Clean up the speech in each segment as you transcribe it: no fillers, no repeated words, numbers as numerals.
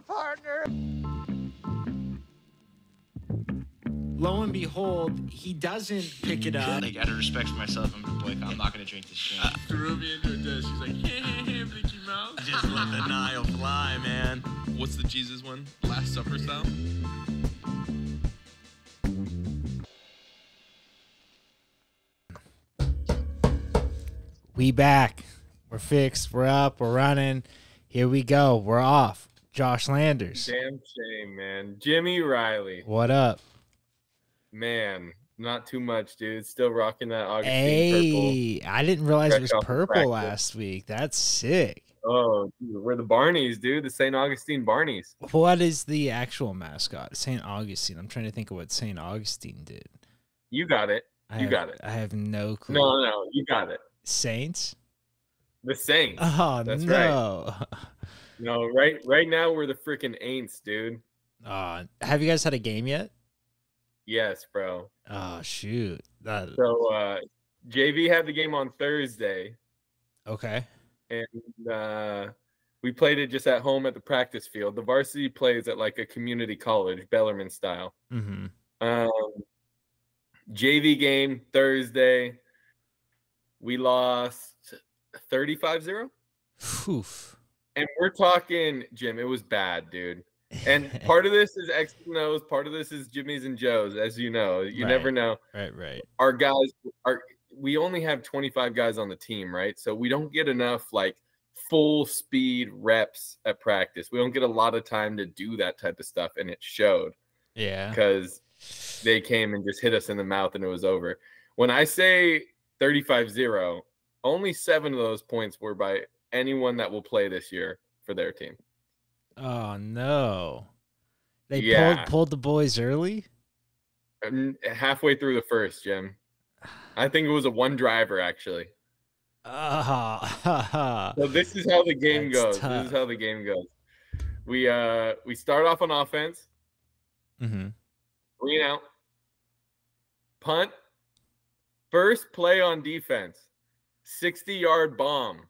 partner. Lo and behold, he doesn't pick it up. Like, out of respect for myself, I'm not gonna drink this drink. Threw me into a dish. She's like, hey, Mickey Mouse. Just let the Nile fly, man. What's the Jesus one? Last Supper style? We back. We're fixed. We're up. We're running. Here we go. We're off. Josh Landers. Damn shame, man. Jimmy Riley. What up? Man, not too much, dude. Still rocking that Augustine purple. I didn't realize it Fresh was off the purple practice. last week. That's sick. Oh, dude, we're the Barneys, dude. The St. Augustine Barneys. What is the actual mascot? St. Augustine. I'm trying to think of what St. Augustine did. You got it. I have no clue. No, you got it. Saints? The Saints. Oh, That's no. right. No, right now we're the freaking Aints, dude. Have you guys had a game yet? Yes, bro. Oh, shoot. So JV had the game on Thursday, Okay. and we played it just at home at the practice field. The varsity plays at like a community college, Bellarmine style. Mm-hmm. JV game Thursday. We lost 35-0. Oof. And we're talking, Jim, it was bad, dude. And part of this is X and O's, part of this is Jimmy's and Joe's, as you know. You Right. never know. Right. Our guys we only have 25 guys on the team, right? So we don't get enough like full speed reps at practice. We don't get a lot of time to do that type of stuff, and it showed. Yeah. Because they came and just hit us in the mouth and it was over. When I say 35-0, only 7 of those points were by anyone that will play this year for their team. Oh, no. They Yeah. pulled the boys early? Halfway through the first, Jim. I think it was a one driver, actually. Oh. So this is how the game That's goes. tough. This is how the game goes. We start off on offense. Mm-hmm. 3 and out. Punt. First play on defense. 60-yard bomb.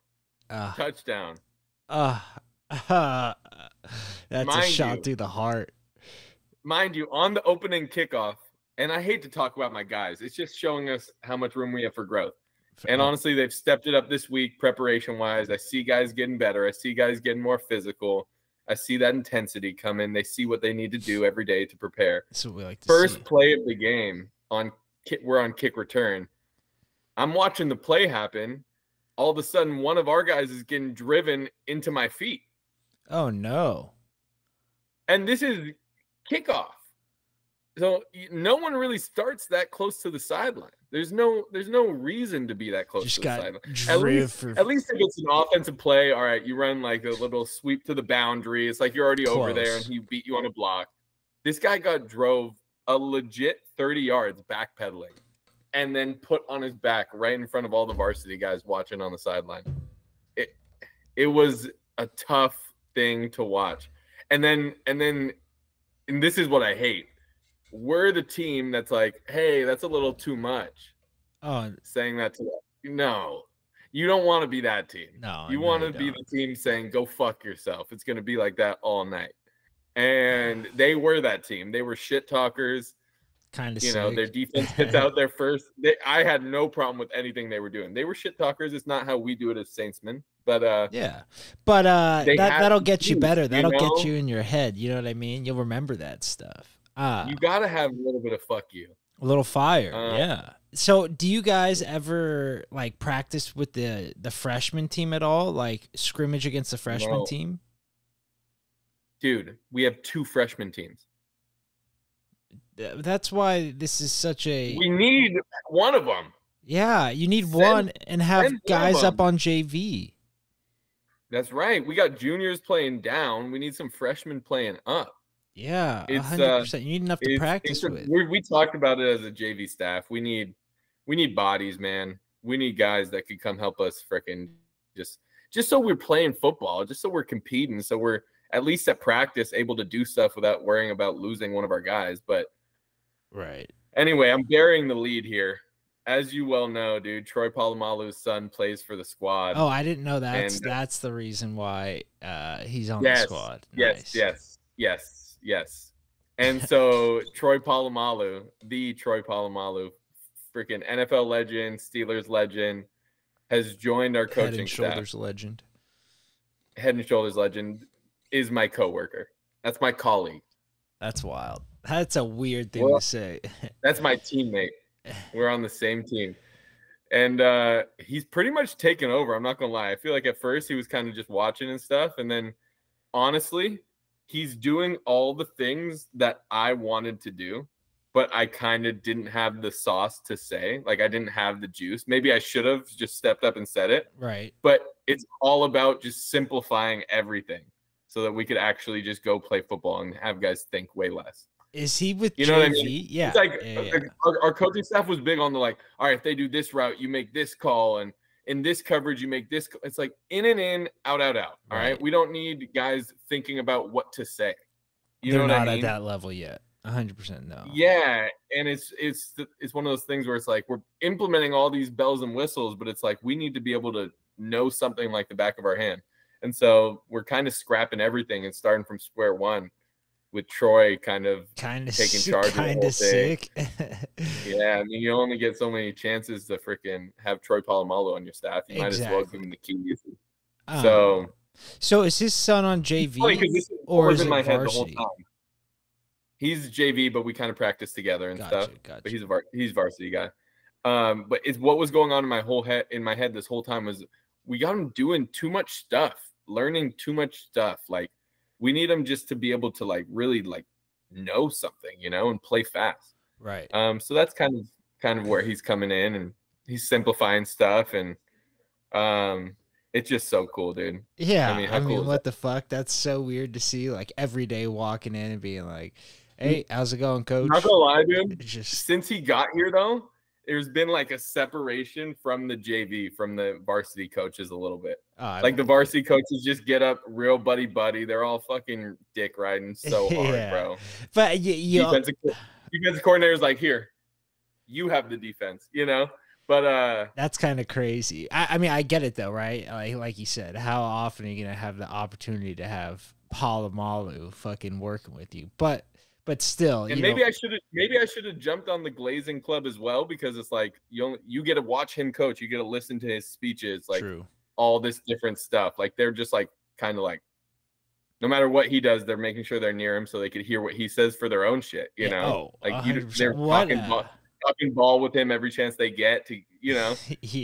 Touchdown. That's a Mind shot you. through the heart. Mind you, on the opening kickoff, and I hate to talk about my guys. It's just showing us how much room we have for growth. And honestly, they've stepped it up this week preparation-wise. I see guys getting better. I see guys getting more physical. I see that intensity come in. They see what they need to do every day to prepare. That's what we like to First see. play of the game, we're on kick return. I'm watching the play happen. All of a sudden, one of our guys is getting driven into my feet. Oh, no. And this is kickoff. So no one really starts that close to the sideline. There's no reason to be that close Just to the got sideline. At least if it's an offensive play, all right, you run like a little sweep to the boundary. It's like you're already over there and he beat you on a block. This guy drove a legit 30 yards backpedaling and then put on his back right in front of all the varsity guys watching on the sideline. It was a tough thing to watch. And this is what I hate. We're the team that's like, hey, that's a little too much. Oh, saying that to them. No, you don't want to be that team. No, you want to be the team saying, go fuck yourself. It's going to be like that all night. And they were that team. They were shit talkers. Kind of, their defense gets out there first. I had no problem with anything they were doing. They were shit talkers. It's not how we do it as Saintsmen. But yeah, but that'll get you better. That'll you know? get you in your head. You know what I mean? You'll remember that stuff. You gotta have a little bit of fuck you, a little fire. Yeah. So, do you guys ever like practice with the freshman team at all? Like scrimmage against the freshman team? Dude, we have 2 freshman teams. That's why this is such a. We need one of them. Yeah, you need one and have guys up on JV. That's right. We got juniors playing down. We need some freshmen playing up. Yeah, 100%. You need enough to practice with. We talked about it as a JV staff. We need bodies, man. We need guys that could come help us freaking just so we're playing football, just so we're competing, so we're at least at practice able to do stuff without worrying about losing one of our guys. But right. Anyway, I'm burying the lead here. as you well know, dude, Troy Polamalu's son plays for the squad. Oh, I didn't know that. And, That's the reason why he's on the squad. Nice. Yes. And so Troy Polamalu, the Troy Polamalu, freaking NFL legend, Steelers legend, has joined our coaching Head and Shoulders staff. legend. Head and Shoulders legend is my coworker. That's my colleague. That's wild. That's a weird thing to say. That's my teammate. We're on the same team. And he's pretty much taken over. I'm not going to lie. I feel like at first he was kind of just watching and stuff. And then, honestly, he's doing all the things that I wanted to do, but I kind of didn't have the sauce to say. Like, I didn't have the juice. Maybe I should have just stepped up and said it. Right. But it's all about just simplifying everything so that we could actually just go play football and have guys think way less. Is he with you know JV? what I mean? Yeah. It's like our coaching staff was big on the like, all right, if they do this route, you make this call, and in this coverage, you make this. It's like in, out. All right. We don't need guys thinking about what to say. They're know what not I mean? At that level yet. 100% no. Yeah, and it's one of those things where it's like we're implementing all these bells and whistles, but it's like we need to be able to know something like the back of our hand. And so we're kind of scrapping everything and starting from square one. With Troy kind of taking charge of the whole sick. Yeah, I mean, you only get so many chances to freaking have Troy Polamalu on your staff. You might as well give him the keys. So is his son on JV or is it my head the whole time? He's JV, but we kind of practice together and stuff. Gotcha. But he's varsity guy. But it's what was going on in my head this whole time was we got him doing too much stuff, learning too much stuff, like. We need him just to be able to like really like know something, you know, and play fast. Right. So that's kind of where he's coming in, and he's simplifying stuff, and it's just so cool, dude. Yeah. I mean, what the fuck? That's so weird to see, like every day walking in and being like, "Hey, how's it going, coach?" Not gonna lie, dude. Since he got here though, there's been like a separation from the JV, from the varsity coaches a little bit. Like the varsity coaches just get up real buddy. They're all fucking dick riding so hard, bro. But defensive coordinator is like, here, you have the defense, you know? But that's kind of crazy. I mean, I get it though, right? Like you said, how often are you gonna have the opportunity to have Polamalu fucking working with you? But still, and maybe I should have jumped on the Glazing Club as well, because it's like you get to watch him coach, you get to listen to his speeches, like all this different stuff. Like they're just like kind of like no matter what he does, they're making sure they're near him so they could hear what he says for their own shit. You know, like they're talking ball with him every chance they get to, you know.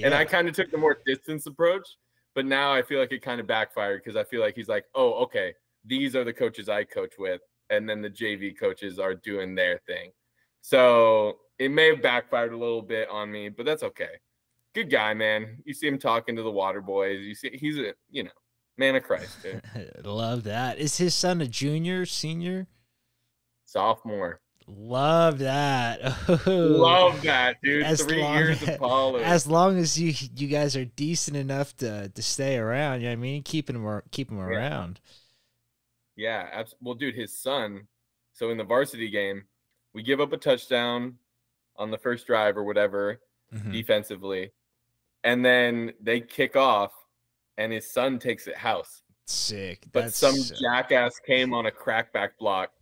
And I kind of took the more distance approach, but now I feel like it kind of backfired because I feel like he's like, oh, okay, these are the coaches I coach with. And then the JV coaches are doing their thing. So it may have backfired a little bit on me, but that's okay. Good guy, man. You see him talking to the water boys. You see he's a, you know, man of Christ, dude. Love that. Is his son a junior, senior? Sophomore. Love that. Love that, dude. 3 years of college. As long as you guys are decent enough to stay around, you know what I mean? Keep him around. Yeah, absolutely. Well, dude, his son. So in the varsity game, we give up a touchdown on the first drive or whatever defensively, and then they kick off, and his son takes it house. Sick. But some jackass came on a crackback block.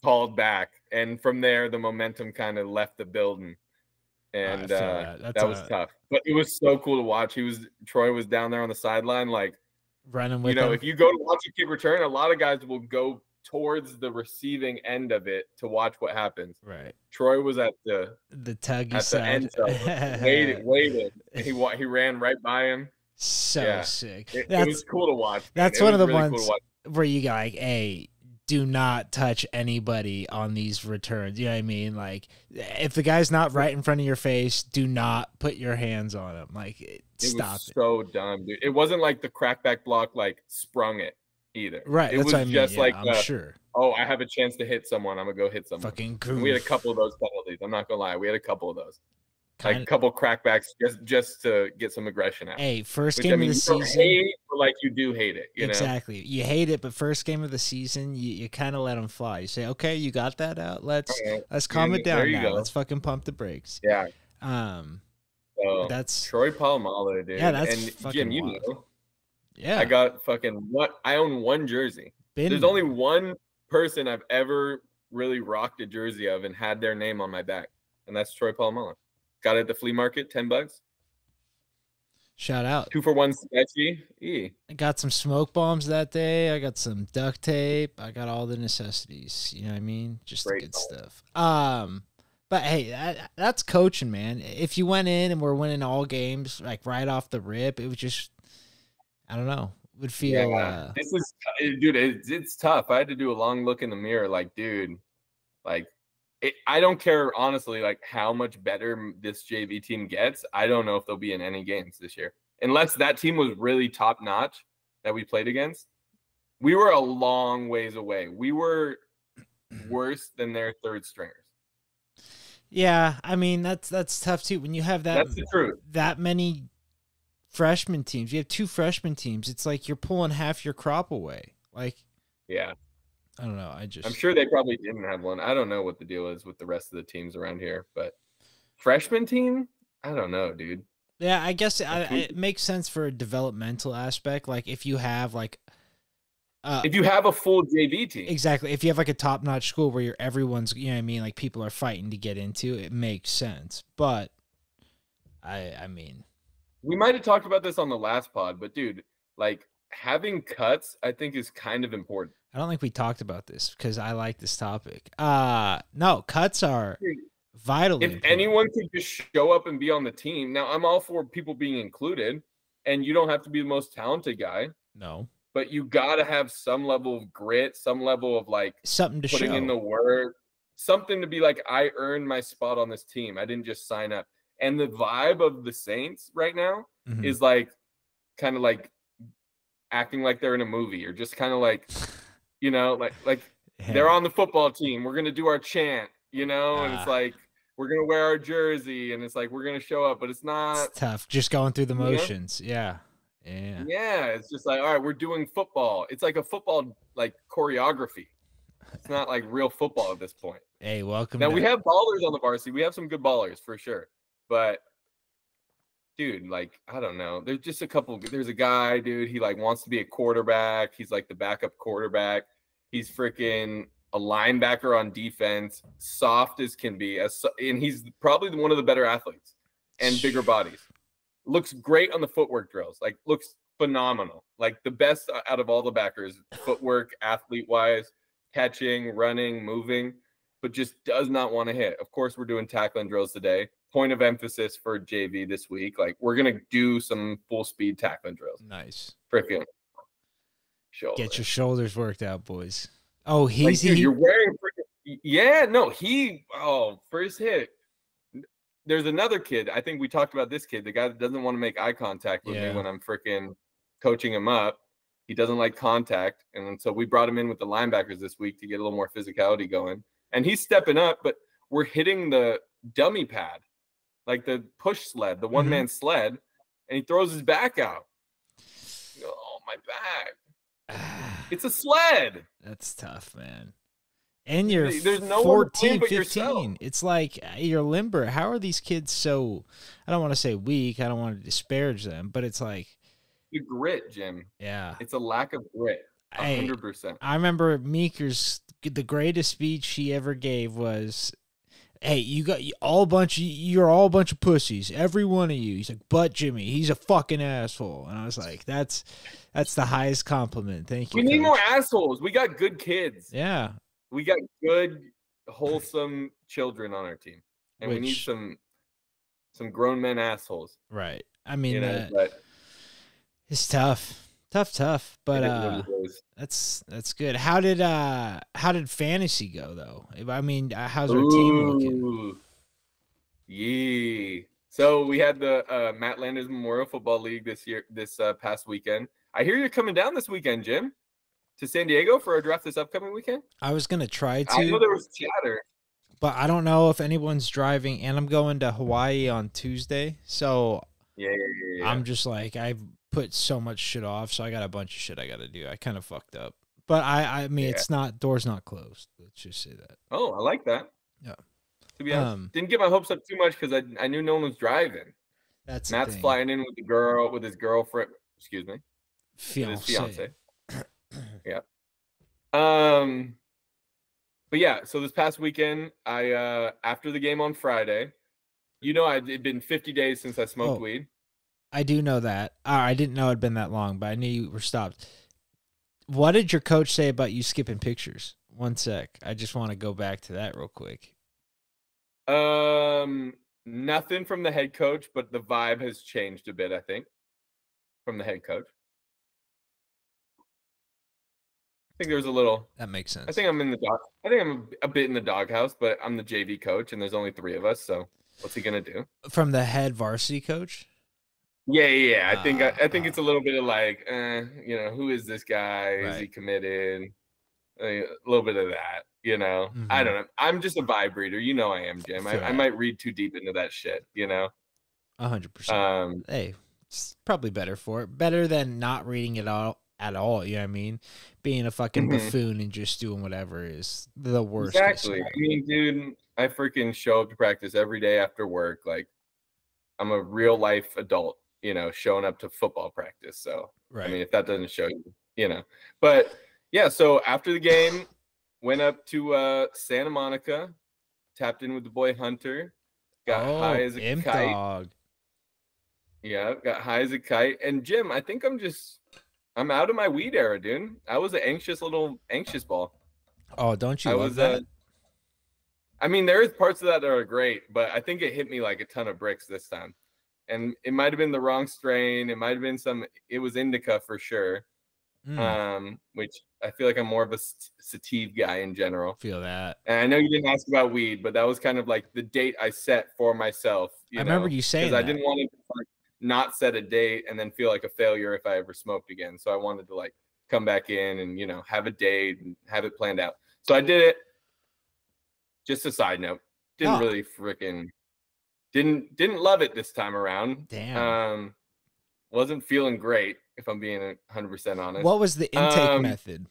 Called back, and from there the momentum kind of left the building, and that was tough. But it was so cool to watch. Troy was down there on the sideline, like. Running with if you go to watch a kick return, a lot of guys will go towards the receiving end of it to watch what happens. Right. Troy was at the tuggy side. The end zone, waited. He ran right by him. So sick. It was cool to watch. That's one of the really ones where you got like, hey, do not touch anybody on these returns. You know what I mean? Like, if the guy's not right in front of your face, do not put your hands on him. Like, stop it. So dumb, dude. It wasn't like the crackback block like sprung it either. Right. It was just like I'm sure. Oh, I have a chance to hit someone. I'm gonna go hit someone. Fucking goof. We had a couple of those penalties. I'm not gonna lie. We had a couple of those. like a couple crackbacks just to get some aggression out. Hey, first game of the season, hate, but like you do hate it. You exactly. know? You hate it, but first game of the season, you kind of let them fly. You say, okay, you got that out. Let's calm it down now. Let's fucking pump the brakes. Yeah. So that's Troy Polamalu, dude. Yeah, that's and fucking Jim, wild. you know. Yeah. I got I own one jersey. There's only one person I've ever really rocked a jersey of and had their name on my back, and that's Troy Polamalu. Got it at the flea market, $10. Shout out. 2-for-1 sketchy. I got some smoke bombs that day. I got some duct tape. I got all the necessities. You know what I mean? Just the good stuff. But hey, that's coaching, man. If you went in and were winning all games like right off the rip, it was just, I don't know, would feel. Yeah. This is, dude. It's tough. I had to do a long look in the mirror. Like, dude, like. I don't care, honestly, like how much better this JV team gets. I don't know if they'll be in any games this year. Unless that team was really top-notch that we played against. We were a long ways away. We were worse than their third stringers. Yeah, I mean, that's tough, too. When you have that's the truth. That many freshman teams. You have 2 freshman teams. It's like you're pulling half your crop away. Like, yeah. I don't know. I'm sure they probably didn't have one. I don't know what the deal is with the rest of the teams around here, but freshman team, I don't know, dude. Yeah, I guess it makes sense for a developmental aspect. Like if you have if you have a full JV team, exactly. If you have like a top-notch school where everyone's, you know what I mean, like people are fighting to get into, it makes sense. But I mean, we might have talked about this on the last pod, but dude, like having cuts, I think is kind of important. I don't think we talked about this because I like this topic. No, cuts are vitally If important. anyone could just show up and be on the team. Now, I'm all for people being included, and you don't have to be the most talented guy. No. But you got to have some level of grit, some level of like something to putting show. in the work, something to be like, I earned my spot on this team. I didn't just sign up. And the vibe of the Saints right now is like kind of like acting like they're in a movie, or just kind of like, you know, like they're on the football team. We're going to do our chant, you know, and it's like, we're going to wear our jersey, and it's like, we're going to show up, but it's not. It's tough. Just going through the motions. Yeah. Yeah. It's just like, all right, we're doing football. It's like a football, like choreography. It's not like real football at this point. Hey, welcome. Now we have ballers on the varsity. We have some good ballers for sure. But dude, like, I don't know. There's just a couple. There's a guy, dude. He like wants to be a quarterback. He's like the backup quarterback. He's freaking a linebacker on defense, soft as can be, and he's probably one of the better athletes and bigger bodies. Looks great on the footwork drills. Like, looks phenomenal. Like the best out of all the backers, footwork, athlete-wise, catching, running, moving, but just does not want to hit. Of course, we're doing tackling drills today. Point of emphasis for JV this week. Like, we're going to do some full speed tackling drills. Nice. Freaking shoulder. Get your shoulders worked out, boys. Oh, he's like, dude, you're wearing freaking, yeah, no, first hit. There's another kid. I think we talked about this kid, the guy that doesn't want to make eye contact with me when I'm freaking coaching him up. He doesn't like contact. And so we brought him in with the linebackers this week to get a little more physicality going. And he's stepping up, but we're hitting the dummy pad. Like the push sled, the one-man sled, and he throws his back out. Oh, my back. It's a sled. That's tough, man. And you're There's no 14, 15. Yourself. It's like you're limber. How are these kids so, I don't want to say weak. I don't want to disparage them, but it's like. The grit, Jim. Yeah. It's a lack of grit. 100%. I remember Meeker's, the greatest speech he ever gave was, hey, you're all a bunch of pussies, every one of you. He's like, but Jimmy, he's a fucking asshole. And I was like, that's the highest compliment. Thank you. We need more assholes. We got good kids. Yeah. We got good, wholesome children on our team. And we need some grown men assholes. Right. I mean, you know, but it's tough. Tough, but that's good. How did fantasy go though? I mean, how's our team looking? Yeah. So we had the Matt Landers Memorial Football League this past weekend. I hear you're coming down this weekend, Jim, to San Diego for a draft this upcoming weekend. I was gonna try to. I know there was chatter. But I don't know if anyone's driving, and I'm going to Hawaii on Tuesday. So Yeah. I'm just like, I've put so much shit off, so I got a bunch of shit I got to do. I kind of fucked up. But I mean, it's not, door's not closed. Let's just say that. Oh, I like that. Yeah. To be honest, didn't get my hopes up too much because I knew no one was driving. That's Matt's flying in with his girlfriend. Excuse me, fiance. With his fiance. Yeah. But yeah, so this past weekend, I after the game on Friday, it'd been 50 days since I smoked weed. I do know that. I didn't know it'd been that long, but I knew you were stopped. What did your coach say about you skipping pictures? One sec. I just want to go back to that real quick. Nothing from the head coach, but the vibe has changed a bit, I think, from the head coach. I think there's a little. That makes sense. I think I'm a bit in the doghouse, but I'm the JV coach, and there's only 3 of us. So what's he gonna do? From the head varsity coach? Yeah. I think it's a little bit of like, who is this guy? Right. Is he committed? A little bit of that, Mm-hmm. I don't know. I'm just a vibe reader. I am, Jim. I might read too deep into that shit. 100%. Hey, it's probably better for it. Better than not reading it all at all. You know what I mean? Being a fucking buffoon and just doing whatever is the worst. Exactly. I mean, dude, I freaking show up to practice every day after work. Like, I'm a real life adult, showing up to football practice. So, right. I mean, if that doesn't show you, but yeah. So after the game, went up to Santa Monica, tapped in with the boy Hunter, got high as a kite. Dog. Yeah, got high as a kite. And Jim, I think I'm out of my weed era, dude. I was an anxious ball. Oh, don't you love that? I mean, there is parts of that are great, but I think it hit me like a ton of bricks this time. And it might have been the wrong strain. It might have been it was indica for sure. Which I feel like I'm more of a sativa guy in general. Feel that. And I know you didn't ask about weed, but that was kind of like the date I set for myself. I remember you saying that. I didn't want to not set a date and then feel like a failure if I ever smoked again. So I wanted to like come back in and, have a date and have it planned out. So I did it. Just a side note. Didn't really freaking didn't love it this time around. Damn. Wasn't feeling great, if I'm being 100% honest. What was the intake method?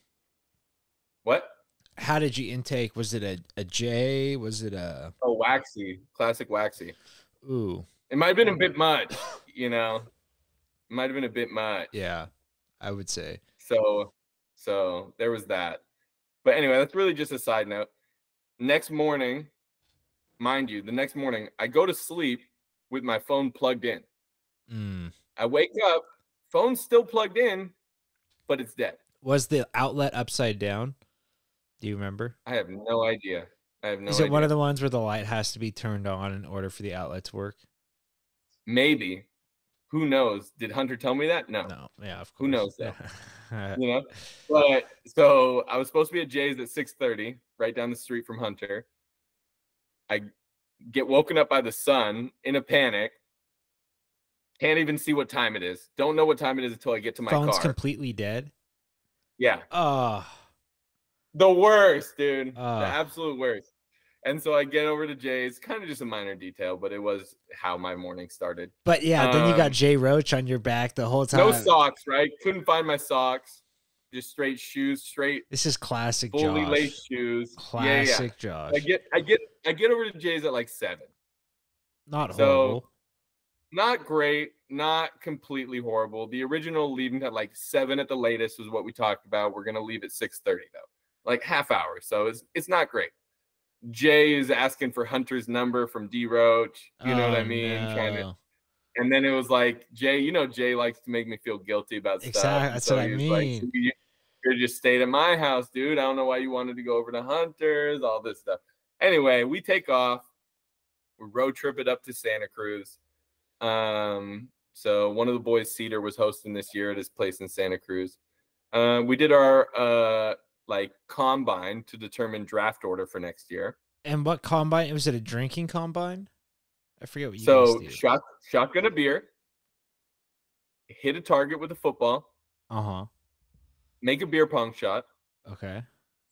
What? How did you intake? Was it a J? Was it a... Oh, waxy. Classic waxy. Ooh. It might have been a bit much, It might have been a bit much. Yeah, I would say. So there was that. But anyway, that's really just a side note. Next morning, mind you, I go to sleep with my phone plugged in. I wake up, phone's still plugged in, but it's dead. Was the outlet upside down? Do you remember? I have no idea. Is it one of the ones where the light has to be turned on in order for the outlet to work? Maybe. Who knows? Did Hunter tell me that? No. Yeah, of course. Who knows that? But so I was supposed to be at Jay's at 6:30, right down the street from Hunter. I get woken up by the sun in a panic. Can't even see what time it is. Don't know what time it is until I get to my car. Phone's completely dead? Yeah. Oh. The worst, dude. The absolute worst. And so I get over to Jay's, kind of just a minor detail, but it was how my morning started. But yeah, then you got Jay Roach on your back the whole time. No socks, right? Couldn't find my socks. Just straight shoes, This is classic fully Josh. laced shoes. Classic Josh. I get over to Jay's at like 7. Not horrible. Not great, not completely horrible. The original leaving at like 7 at the latest was what we talked about. We're gonna leave at 6:30 though, like half hour. So it's not great. Jay is asking for Hunter's number from D Roach. You know what I mean? No. And then it was like Jay. Jay likes to make me feel guilty about stuff. Exactly. That's what I mean. Like, you just stayed at my house, dude. I don't know why you wanted to go over to Hunter's. All this stuff. Anyway, we take off. We road trip it up to Santa Cruz. So one of the boys, Cedar, was hosting this year at his place in Santa Cruz. We did our combine to determine draft order for next year. And what combine? Was it a drinking combine? I forget what you guys do. Shotgun a beer, hit a target with a football. Make a beer pong shot. Okay.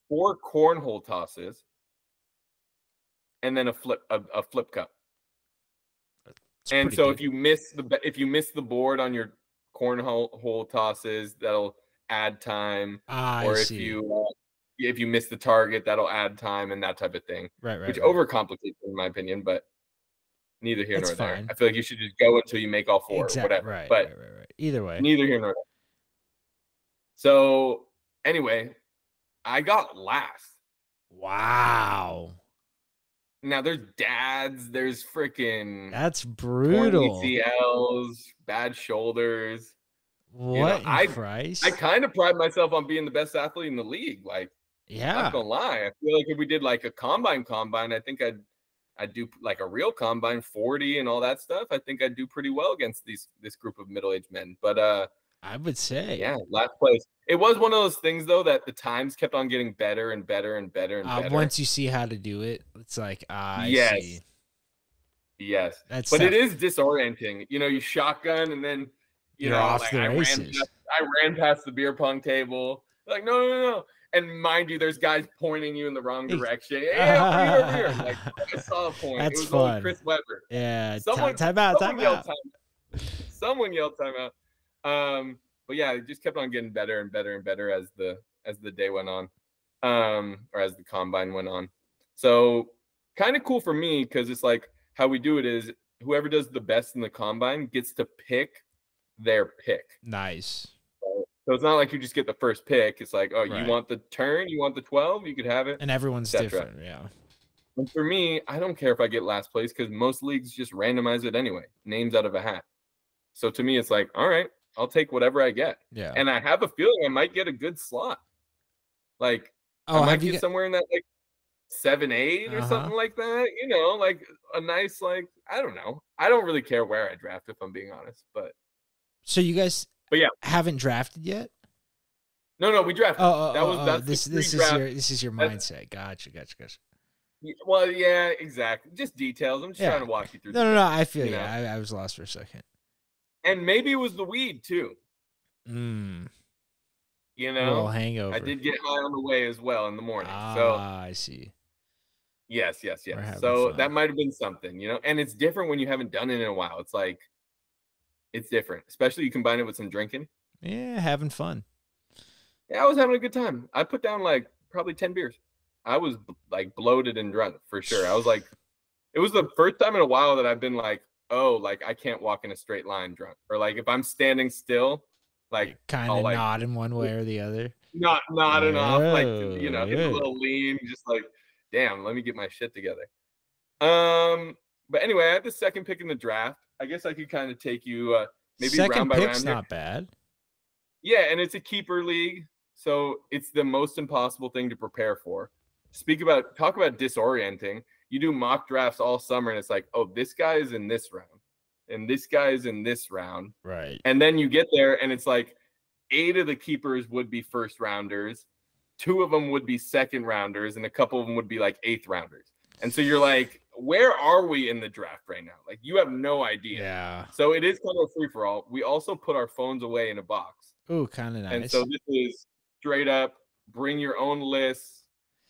4 cornhole tosses. and then a flip cup. It's And pretty so good. if you miss the board on your cornhole tosses, that'll add time. I Or see. if you miss the target, that'll add time and that type of thing. Right, Which right. overcomplicates it, in my opinion, but neither here That's nor there. fine. I feel like you should just go until you make all four, or whatever. Right, But right. Either way. neither here nor there. So anyway, I got last. Wow. Now there's dads, there's freaking That's brutal. ACLs, bad shoulders. What in Christ? I kind of pride myself on being the best athlete in the league. Like, yeah, not gonna lie. I feel like if we did like a combine, I think I'd do like a real combine 40 and all that stuff. I think I'd do pretty well against this group of middle-aged men. But I would say, yeah, last place. It was one of those things though that the times kept on getting better and better and better and better. Once you see how to do it, it's like I see. Yes. That's but it is disorienting. You know, you shotgun and then you're off the races. I ran past the beer pong table. Like, no. And mind you, there's guys pointing you in the wrong direction. Hey, over here. Like, I saw a point. That's it was fun. only Chris Webber. Yeah. Time out. Someone yelled time out. But yeah, it just kept on getting better and better and better as the day went on, or as the combine went on. So kind of cool for me because it's like how we do it is whoever does the best in the combine gets to pick their pick. Nice. So it's not like you just get the first pick. It's like, oh, right. You want the turn, you want the 12, you could have it. And everyone's different, yeah. And for me, I don't care if I get last place because most leagues just randomize it anyway, names out of a hat. So to me, it's like, all right, I'll take whatever I get. Yeah. And I have a feeling I might get a good slot. Like, I might get somewhere in that like 7-8 or something like that. You know, like a nice, like, I don't know. I don't really care where I draft, if I'm being honest. But so you guys yeah, haven't drafted yet? No, we drafted. This is your mindset. Gotcha. Well, yeah, exactly. Just details. I'm just trying to walk you through. No. I feel you. I was lost for a second. And maybe it was the weed too. You know, a little hangover. I did get high on the way as well in the morning. I see. Yes. So that might have been something, you know. And it's different when you haven't done it in a while. It's like, it's different, especially you combine it with some drinking. Yeah, having fun. Yeah, I was having a good time. I put down like probably 10 beers. I was like bloated and drunk for sure. I was like, it was the first time in a while that I've been like, oh, like I can't walk in a straight line drunk, or like if I'm standing still, like kind of nodding one way or the other, not nodding off, like, you know, get a little lean, just like, damn, let me get my shit together. But anyway, I had the second pick in the draft. I guess I could kind of take you maybe second round by pick's round. Not bad. Yeah, and it's a keeper league, so it's the most impossible thing to prepare for. Talk about disorienting. You do mock drafts all summer, and it's like, oh, this guy is in this round, and this guy is in this round. Right. And then you get there, and it's like 8 of the keepers would be first rounders, 2 of them would be second rounders, and a couple of them would be like 8th rounders. And so you're like, where are we in the draft right now? Like, you have no idea. Yeah. So it is kind of a free-for-all. We also put our phones away in a box. Ooh, kind of nice. And so this is straight up, bring your own lists,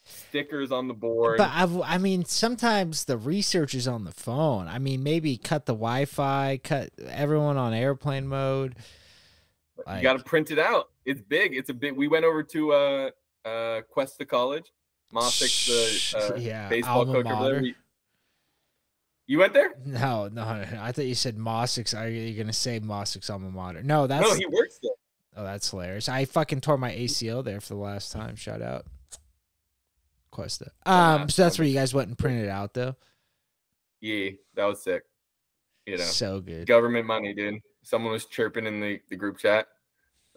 stickers on the board. But I mean, sometimes the research is on the phone. I mean, maybe cut the Wi-Fi, cut everyone on airplane mode. Like, you got to print it out. It's big. We went over to Cuesta College. Mossick's the baseball coach over there. You went there? No. I thought you said Mossick's. Are you going to say Mossick's alma mater? No, he works there. Oh, that's hilarious. I fucking tore my ACL there for the last time. Shout out. Cuesta. So that's where you guys went and printed it out, though? Yeah, that was sick. You know, so good. Government money, dude. Someone was chirping in the group chat.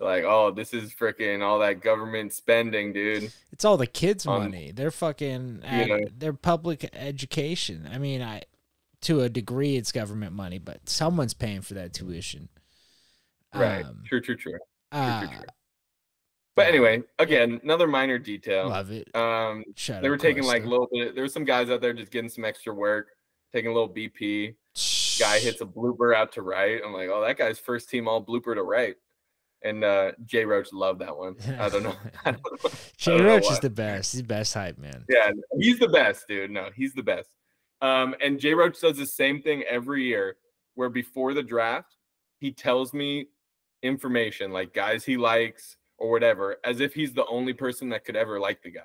Like, oh, this is freaking all that government spending, dude. It's all the kids' money. They're fucking their public education. I mean, to a degree, it's government money, but someone's paying for that tuition. Right. True. But anyway, again, another minor detail. Love it. They were taking like a little bit. There were some guys out there just getting some extra work, taking a little BP. Guy hits a blooper out to right. I'm like, oh, that guy's first team all blooper to right. And Jay Roach loved that one. I don't know. Jay Roach is the best. He's the best hype man. Yeah, he's the best, dude. No, he's the best. And J Roach does the same thing every year, where before the draft, he tells me information like guys he likes or whatever, as if he's the only person that could ever like the guy.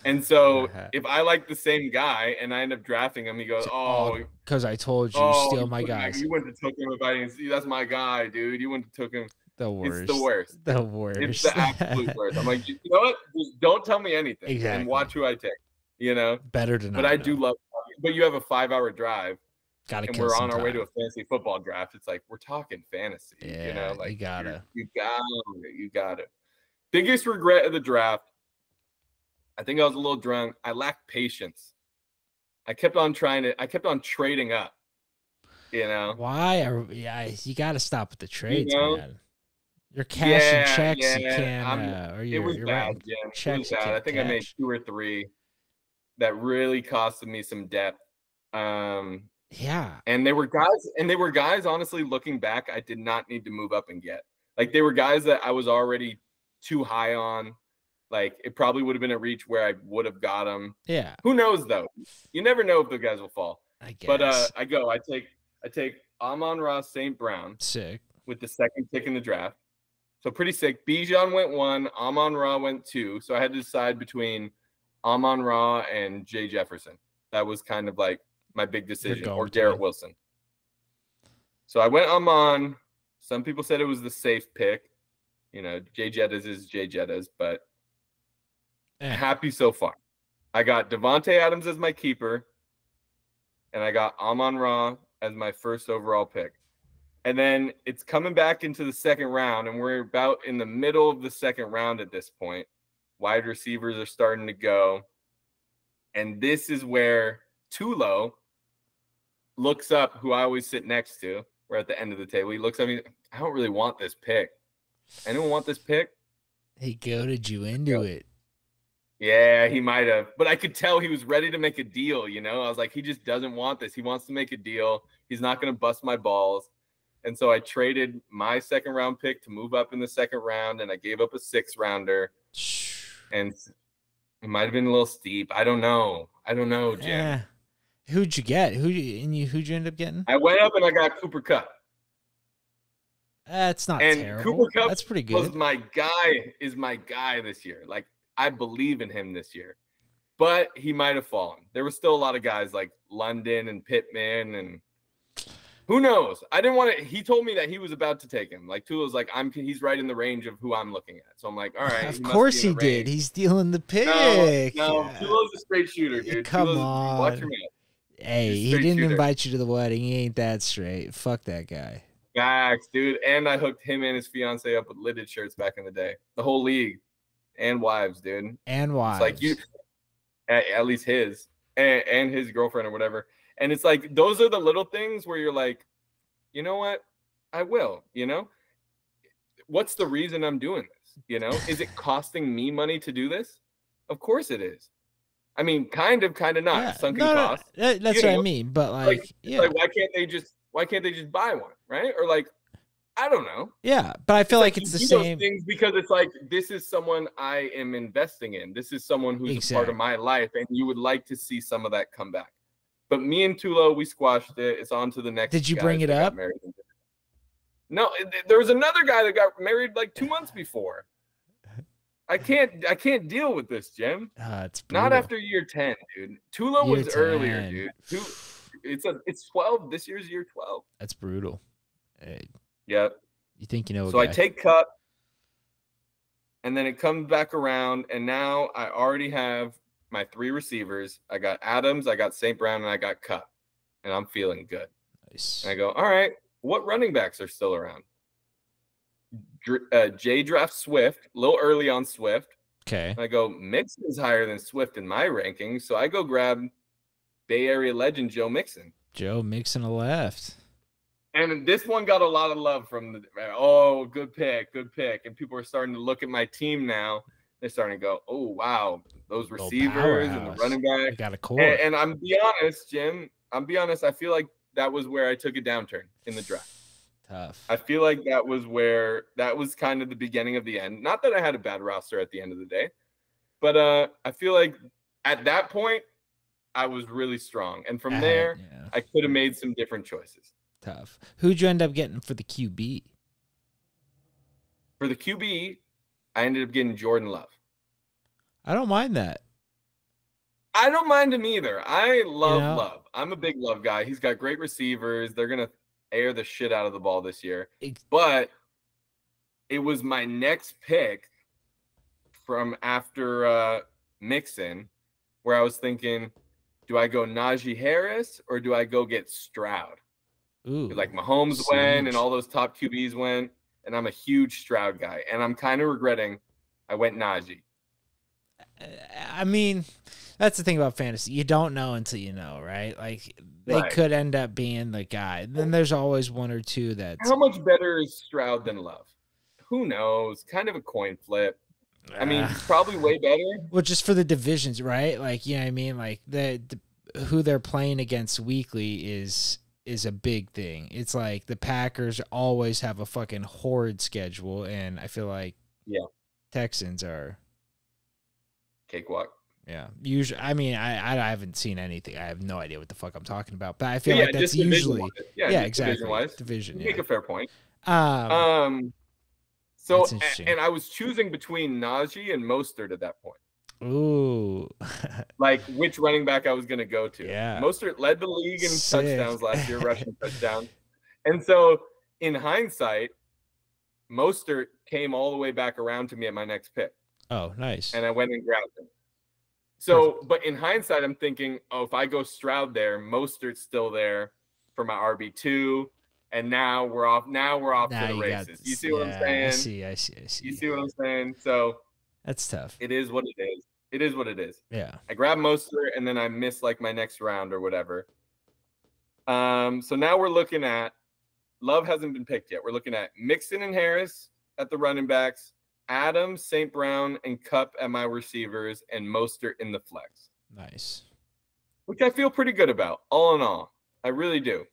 And so if I like the same guy and I end up drafting him, he goes, "Oh, because I told you, steal my guys. You wouldn't have took him if I didn't see. That's my guy, dude. You wouldn't have took him." The worst. It's the worst. The worst. It's the absolute worst. I'm like, you know what? Just don't tell me anything. Exactly. And watch who I take. You know? Better to not. But I do love. But you have a 5-hour drive. Gotta and kill we're some on our way time. to a fantasy football draft. It's like we're talking fantasy. Yeah, you know, like you gotta. You gotta. Biggest regret of the draft. I think I was a little drunk. I lacked patience. I kept on trading up. You know why? You got to stop with the trades, man. You're cashing checks. You can't. It was bad, Jim. It was bad. I think I made 2 or 3 that really costed me some depth. Yeah. And they were guys. Honestly, looking back, I did not need to move up and get. Like they were guys that I was already too high on. Like it probably would have been a reach where I would have got them. Yeah. Who knows though? You never know if the guys will fall. I guess. But I take Amon-Ra St. Brown. Sick. With the 2nd pick in the draft. So pretty sick. Bijan went 1, Amon-Ra went 2. So I had to decide between Amon-Ra and Jay Jefferson. That was kind of like my big decision, or Garrett Wilson. So I went Amon. Some people said it was the safe pick. You know, Jay Jettas is Jay Jettas, but happy so far. I got Devontae Adams as my keeper, and I got Amon-Ra as my first overall pick. And then it's coming back into the 2nd round, and we're about in the middle of the 2nd round at this point. Wide receivers are starting to go. And this is where Tulo looks up, who I always sit next to. We're at the end of the table. He looks at me. I don't really want this pick. Anyone want this pick? He goaded you into it. Yeah, he might have. But I could tell he was ready to make a deal, you know? I was like, he just doesn't want this. He wants to make a deal. He's not going to bust my balls. And so I traded my 2nd round pick to move up in the 2nd round, and I gave up a 6th rounder. And it might have been a little steep. I don't know, Jim. Yeah. Who'd you get? Who'd you end up getting? I went up and I got Cooper Kupp. That's not and terrible. Cooper Kupp That's pretty good. Was my guy this year. Like I believe in him this year. But he might have fallen. There were still a lot of guys like London and Pittman and who knows? I didn't want to. He told me that he was about to take him. Like Tulo's like, he's right in the range of who I'm looking at. So I'm like, all right. Of course he did. He's stealing the pick. No, Tulo's a straight shooter, dude. Come on. Watch your man. Hey, he didn't invite you to the wedding. He ain't that straight. Fuck that guy. Facts, dude. And I hooked him and his fiance up with lidded shirts back in the day. The whole league. And wives, dude. And wives. It's like you, at least his, and his girlfriend or whatever. And it's like, those are the little things where you're like, you know what? I will, you know? What's the reason I'm doing this? You know? Is it costing me money to do this? Of course it is. I mean, kind of not. Yeah, sunken cost. That's what I mean. But like why can't they just buy one, right? Or like, I don't know. Yeah, but I feel like it's the same things because it's like this is someone I am investing in. This is someone who's a part of my life, and you would like to see some of that come back. But me and Tulo, we squashed it. It's on to the next. Did you bring it up? No, there was another guy that got married like 2 months before. I can't deal with this, Jim. It's not after year 10, dude. Tulo was 10. Earlier, dude. It's 12. This year's year 12. That's brutal. Hey, yeah. You think you know? So I take Kupp, and then it comes back around, and now I already have my 3 receivers. I got Adams, I got St. Brown, and I got Kupp, and I'm feeling good. Nice. And I go, all right, what running backs are still around? Jay drafts Swift, a little early on Swift. Okay. And I go, Mixon's higher than Swift in my rankings, so I go grab Bay Area legend Joe Mixon. Joe Mixon left. And this one got a lot of love from good pick. And people are starting to look at my team now. They're starting to go, oh, wow, those receivers and the running back. I got a core. And I'm be honest, Jim. I feel like that was where I took a downturn in the draft. Tough. I feel like that was kind of the beginning of the end. Not that I had a bad roster at the end of the day, but I feel like at that point, I was really strong. And from I there, I could have made some different choices. Tough. Who'd you end up getting for the QB? For the QB, I ended up getting Jordan Love. I don't mind that. I don't mind him either. I love Love. I'm a big Love guy. He's got great receivers. They're going to air the shit out of the ball this year. But it was my next pick from after Mixon, where I was thinking, do I go Najee Harris or do I go get Stroud? Ooh, like Mahomes went and all those top QBs went, and I'm a huge Stroud guy. And I'm kind of regretting I went Najee. I mean, that's the thing about fantasy. You don't know until you know, right? Like, they could end up being the guy. Then there's always one or two that's... How much better is Stroud than Love? Who knows? Kind of a coin flip. I mean, he's probably way better. Well, just for the divisions, right? Like, you know what I mean? Like, who they're playing against weekly is a big thing. It's like the Packers always have a fucking horrid schedule, and I feel like Texans are... cakewalk. Yeah, usually. I mean, I haven't seen anything. I have no idea what the fuck I'm talking about, but I feel like that's usually exactly division. You make a fair point. So and I was choosing between Najee and Mostert at that point. Ooh, like which running back I was going to go to. Yeah, Mostert led the league in touchdowns last year, rushing touchdowns, and so in hindsight, Mostert came all the way back around to me at my next pick. Oh, nice. And I went and grabbed him. So, but in hindsight, I'm thinking, oh, if I go Stroud there, Mostert's still there for my RB2, and now we're off. Now we're off to the races. You see what I'm saying? I see. You see what I'm saying? So that's tough. It is what it is. It is what it is. Yeah. I grabbed Mostert, and then I missed like my next round or whatever. So now we're looking at Love hasn't been picked yet. We're looking at Mixon and Harris at the running backs, Adams, St. Brown, and Cup at my receivers, and Mostert in the flex. Nice. Which I feel pretty good about, all in all. I really do.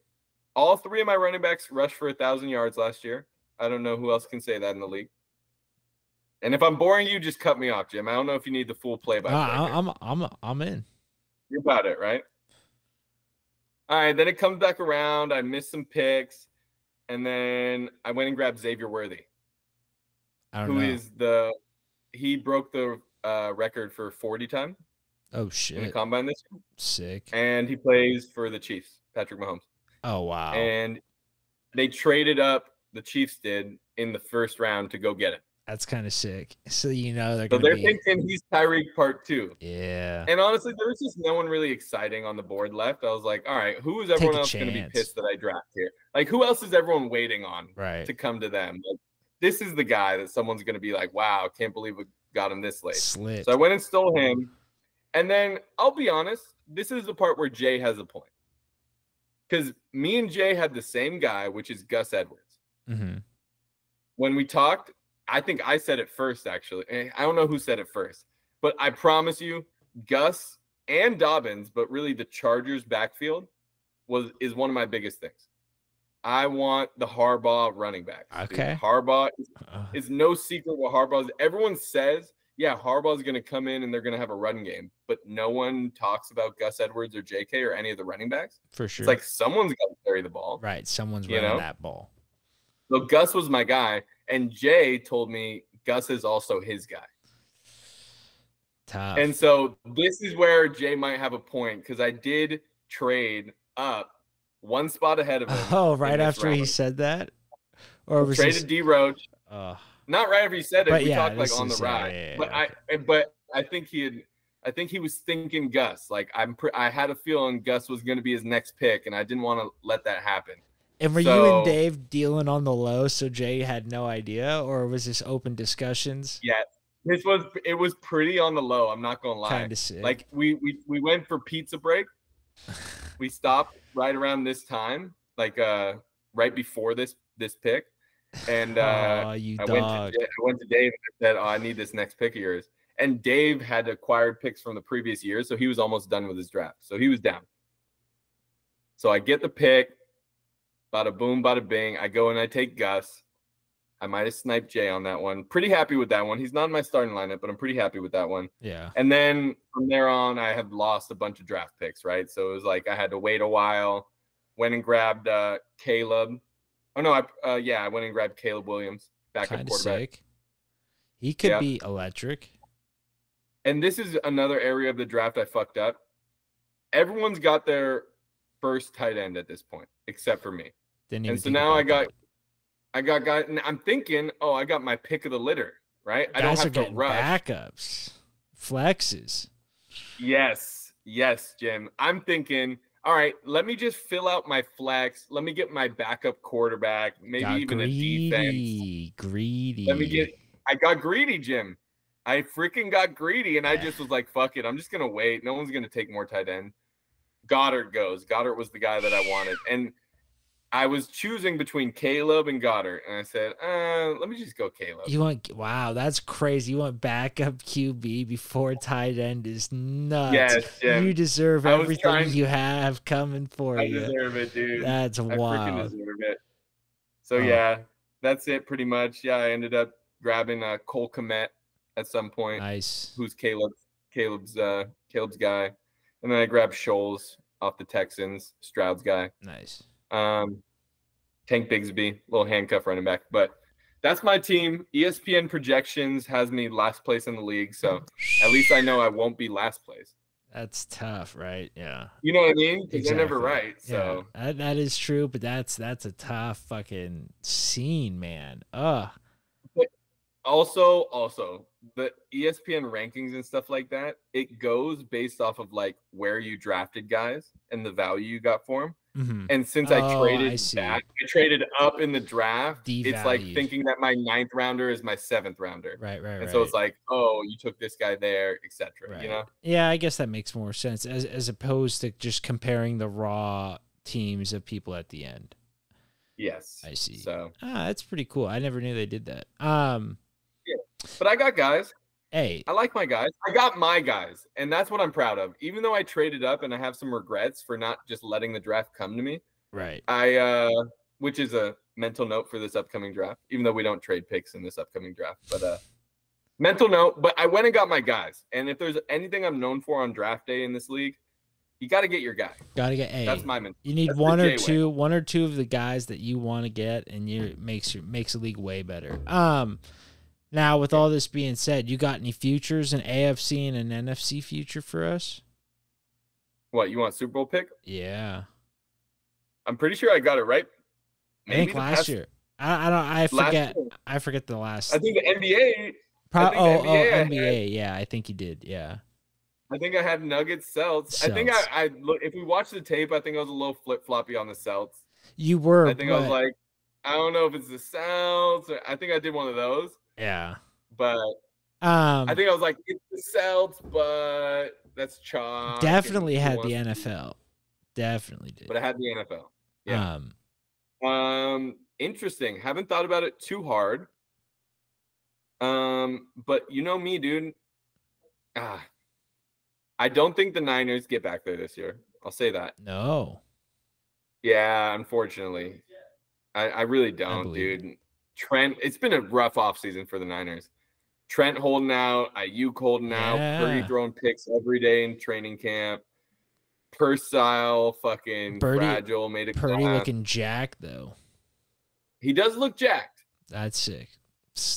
All three of my running backs rushed for 1,000 yards last year. I don't know who else can say that in the league. And if I'm boring you, just cut me off, Jim. I don't know if you need the full play-by-play. I'm in. You're about it, right? All right, then it comes back around. I missed some picks, and then I went and grabbed Xavier Worthy. He broke the record for 40 time. Oh shit! In the combine this year. Sick. And he plays for the Chiefs, Patrick Mahomes. Oh wow! And they traded up. The Chiefs did in the first round to go get him. That's kind of sick. So they're thinking he's Tyreek part 2. Yeah. And honestly, there was just no one really exciting on the board left. I was like, all right, who is everyone else going to be pissed that I draft here? Like, who else is everyone waiting on to come to them? Like, this is the guy that someone's going to be like, wow, can't believe we got him this late. Slit. So I went and stole him. And then I'll be honest, this is the part where Jay has a point. Because me and Jay had the same guy, which is Gus Edwards. Mm-hmm. When we talked, I think I said it first, actually. I don't know who said it first. But I promise you, Gus and Dobbins, but really the Chargers backfield is one of my biggest things. I want the Harbaugh running back. Okay. Dude, Harbaugh is no secret what Harbaugh is. Everyone says, yeah, Harbaugh is going to come in and they're going to have a run game, but no one talks about Gus Edwards or JK or any of the running backs. For sure. It's like someone's got to carry the ball. Right. Someone's running that ball. So Gus was my guy, and Jay told me Gus is also his guy. Tough. And so this is where Jay might have a point, because I did trade up one spot ahead of him. Oh, right after he said that? Or was traded D Roach. Not right after he said it. But we talked like on the ride. But I think he was thinking Gus. Like I had a feeling Gus was going to be his next pick, and I didn't want to let that happen. And were you and Dave dealing on the low, so Jay had no idea, or was this open discussions? Yeah, it was pretty on the low. I'm not gonna lie. Kind of sick. Like we went for pizza break. We stopped right around this time, like right before this pick, and I went to Dave and I said, "Oh, I need this next pick of yours." And Dave had acquired picks from the previous year, so he was almost done with his draft. So he was down. So I get the pick. Bada boom, bada bing. I go and I take Gus. I might have sniped Jay on that one. Pretty happy with that one. He's not in my starting lineup, but I'm pretty happy with that one. Yeah. And then from there on, I had lost a bunch of draft picks, right? So it was like I had to wait a while. Went and grabbed Caleb. Oh no, I went and grabbed Caleb Williams, backup Kind of quarterback. sick. He could be electric. And this is another area of the draft I fucked up. Everyone's got their first tight end at this point, except for me. And so now I got guys, and I'm thinking, oh, I got my pick of the litter, right? I don't have to rush. Backups, flexes. Yes, Jim. I'm thinking, all right, let me just fill out my flex. Let me get my backup quarterback, maybe even a defense. Greedy. I got greedy, Jim. I freaking got greedy, and I just was like, fuck it. I'm just going to wait. No one's going to take more tight end. Goddard goes. Goddard was the guy that I wanted. And I was choosing between Caleb and Goddard, and I said, let me just go Caleb. Wow, that's crazy. You want backup QB before tight end is nuts. Yes, Jim. You deserve everything you have coming for you. I deserve it, dude. That's wild. I freaking deserve it. So, yeah, that's it pretty much. Yeah, I ended up grabbing Cole Kmet at some point. Nice. Who's Caleb's guy. And then I grabbed Scholes off the Texans, Stroud's guy. Nice. Tank Bigsby, little handcuff running back. But that's my team. ESPN projections has me last place in the league, so at least I know I won't be last place. That's tough, right? Yeah. You know what I mean? Because they're never right. So yeah, that is true, but that's a tough fucking scene, man. Ugh. But also the ESPN rankings and stuff like that, it goes based off of like where you drafted guys and the value you got for them. Mm-hmm. And since I traded up in the draft, it's like thinking that my 9th rounder is my 7th rounder. Right. And so it's like, oh, you took this guy there, etc. Right. You know? Yeah, I guess that makes more sense as opposed to just comparing the raw teams of people at the end. Yes. I see. So that's pretty cool. I never knew they did that. Yeah. But I got guys. Hey, I like my guys. I got my guys, and that's what I'm proud of. Even though I traded up and I have some regrets for not just letting the draft come to me. Right. Which is a mental note for this upcoming draft, even though we don't trade picks in this upcoming draft. But mental note, but I went and got my guys. And if there's anything I'm known for on draft day in this league, you got to get your guy. That's my mental. You need one or two of the guys that you want to get, and makes the league way better. Now, with all this being said, you got any futures, an AFC and an NFC future for us? What, you want Super Bowl pick? Yeah. I'm pretty sure I got it right. Maybe I think last year. I forget. I forget the last. I think the NBA. NBA. Yeah, I think you did. Yeah. I think I had Nuggets, Celts. I think I look. If we watch the tape, I think I was a little flip floppy on the Celts. You were. I think I was like, I don't know if it's the Celts. Or I think I did one of those. Yeah. But I think I was like, it's the Celts, but that's chalk. Definitely had the NFL. Definitely did. But I had the NFL. Yeah. Interesting. Haven't thought about it too hard. But you know me, dude. I don't think the Niners get back there this year. I'll say that. No. Yeah, unfortunately. I really don't, dude. Trent, it's been a rough offseason for the Niners. Trent holding out, Ayuk holding out, Purdy throwing picks every day in training camp. Purcell fucking fragile, made a Purdy looking jacked though. He does look jacked. That's sick.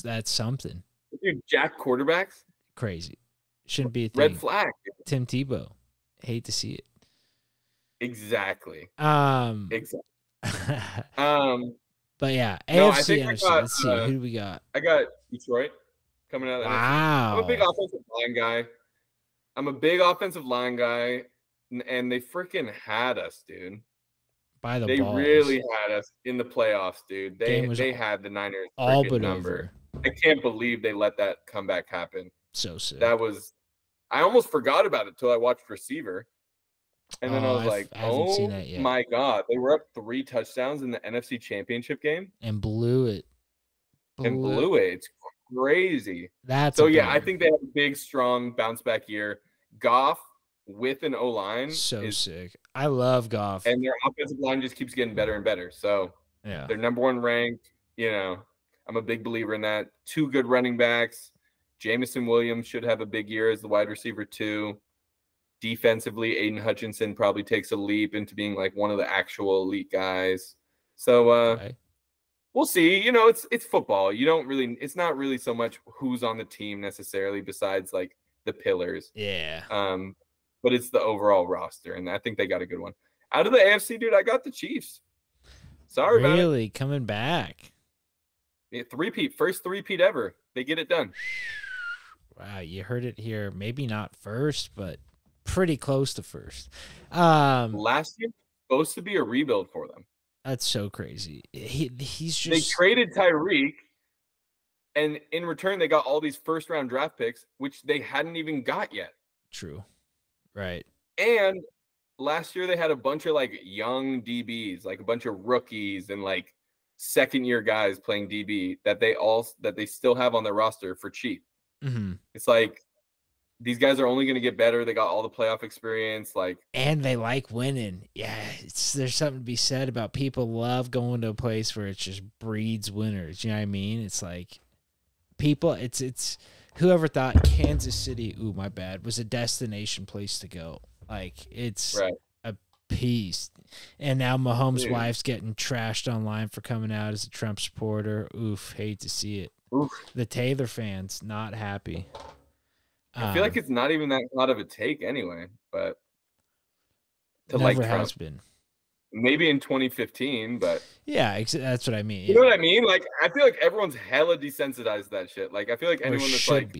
That's something. Dude, jacked quarterbacks? Crazy. Shouldn't be a thing. Red flag. Tim Tebow. Hate to see it. Exactly. Exactly. But yeah, no, AFC, NFC. Let's see. Who do we got? I got Detroit coming out of wow. NFC. I'm a big offensive line guy. And they freaking had us, dude. They really had us in the playoffs, dude. They had the Niners all but number. I can't believe they let that comeback happen. So sick. I almost forgot about it till I watched Receiver. And then I was like, oh my God. They were up 3 touchdowns in the NFC Championship game. And blew it. It's crazy. I think they have a big, strong bounce back year. Goff with an O-line. Sick. I love Goff. And their offensive line just keeps getting better and better. So they're number 1 ranked. You know, I'm a big believer in that. 2 good running backs. Jamison Williams should have a big year as the wide receiver 2. Defensively, Aiden Hutchinson probably takes a leap into being like one of the actual elite guys. So Okay. we'll see. You know, it's football. It's not really so much who's on the team necessarily besides like the pillars. Yeah. But it's the overall roster, and I think they got a good one. Out of the AFC, dude, I got the Chiefs. Sorry about it. Really coming back. Yeah, first three-peat ever. They get it done. Wow, you heard it here. Maybe not first, but pretty close to first. Last year supposed to be a rebuild for them. That's so crazy. He's just. They traded Tyreek, and in return, they got all these first-round draft picks, which they hadn't even got yet. True. Right. And last year they had a bunch of like young DBs, like a bunch of rookies and like second-year guys playing DB that they still have on their roster for cheap. Mm-hmm. It's like these guys are only going to get better. They got all the playoff experience, and they like winning. Yeah, there's something to be said about people love going to a place where it just breeds winners. You know what I mean? It's like people. It's whoever thought Kansas City, ooh, my bad, was a destination place to go. Like, it's right. a piece. And now Mahomes' wife's getting trashed online for coming out as a Trump supporter. Oof, hate to see it. Oof. The Taylor fans, not happy. I feel like it's not even that hot of a take anyway, but to like Trump. Has been. Maybe in 2015, but yeah, that's what I mean. You know what I mean? Like, I feel like everyone's hella desensitized to that shit. Like, I feel like anyone that's like,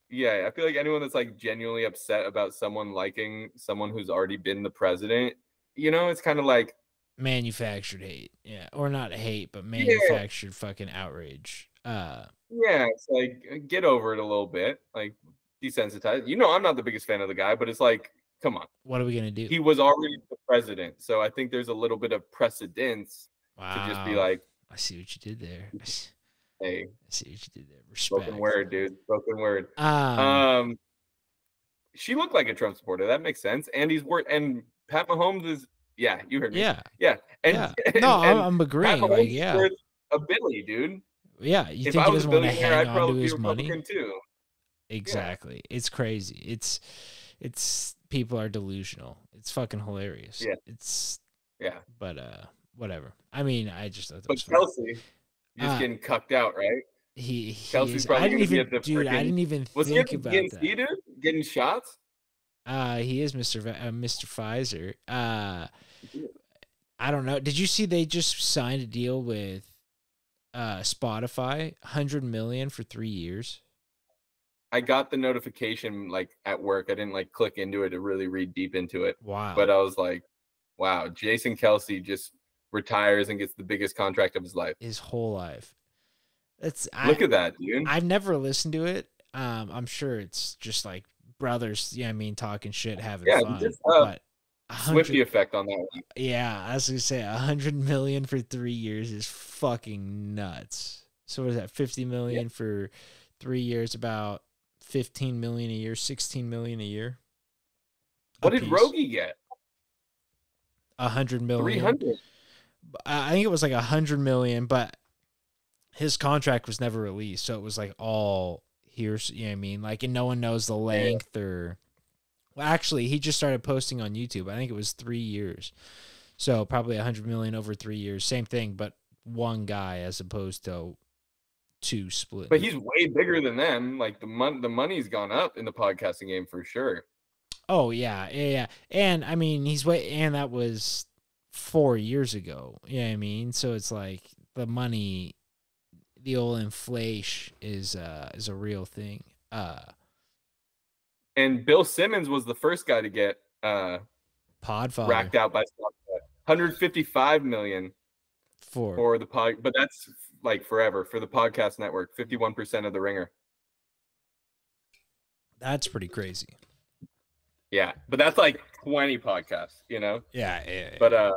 yeah, I feel like anyone that's like genuinely upset about someone liking someone who's already been the president, you know, it's kind of like manufactured hate, yeah, or not hate, but manufactured fucking outrage. Yeah, it's like get over it a little bit, like desensitized. You know, I'm not the biggest fan of the guy, but it's like, come on. What are we going to do? He was already the president. So I think there's a little bit of precedence to just be like, I see what you did there. Hey, I see what you did there. Respect. Spoken word, dude. Spoken word. She looked like a Trump supporter. That makes sense. And and Pat Mahomes is, yeah, you heard me. Yeah. And, I'm agreeing. Pat like, yeah. A Billy, dude. Yeah, you think he doesn't want to hang on to his money? Too. Exactly. Yeah. It's crazy. It's people are delusional. It's fucking hilarious. Yeah. But whatever. I mean, I just thought that was funny. Kelsey just getting cucked out, right? Kelsey's probably going to be at the freaking... I didn't even think about that. Dude? Getting shots? He is Mr. Pfizer. I don't know. Did you see they just signed a deal with Spotify, $100 million for 3 years? I got the notification like at work. I didn't like click into it to really read deep into it. Wow. But I was like, wow, Jason Kelsey just retires and gets the biggest contract of his life. His whole life. Look at that, dude. I've never listened to it. I'm sure it's just like brothers, yeah, I mean, talking shit, having fun. Just, but Swifty effect on that one. Yeah, I was gonna say $100 million for 3 years is fucking nuts. So what is that? 50 million for 3 years, about 15 million a year, 16 million a year. What did Rogie get? 100 million. 300. I think it was like 100 million, but his contract was never released, so it was like all here's, you know what I mean? Like, and no one knows the length or. Well, actually, he just started posting on YouTube. I think it was 3 years, so probably 100 million over 3 years. Same thing, but one guy as opposed to two split. But he's way bigger than them. Like the money's gone up in the podcasting game for sure. Oh yeah. And I mean, and that was 4 years ago. You know what I mean? So it's like the money, the old inflation is a real thing. And Bill Simmons was the first guy to get Podfather racked out by Spotify. 155 million for the pod, but that's like forever for the podcast network. 51% of the Ringer. That's pretty crazy. Yeah, but that's like 20 podcasts, you know? Yeah. But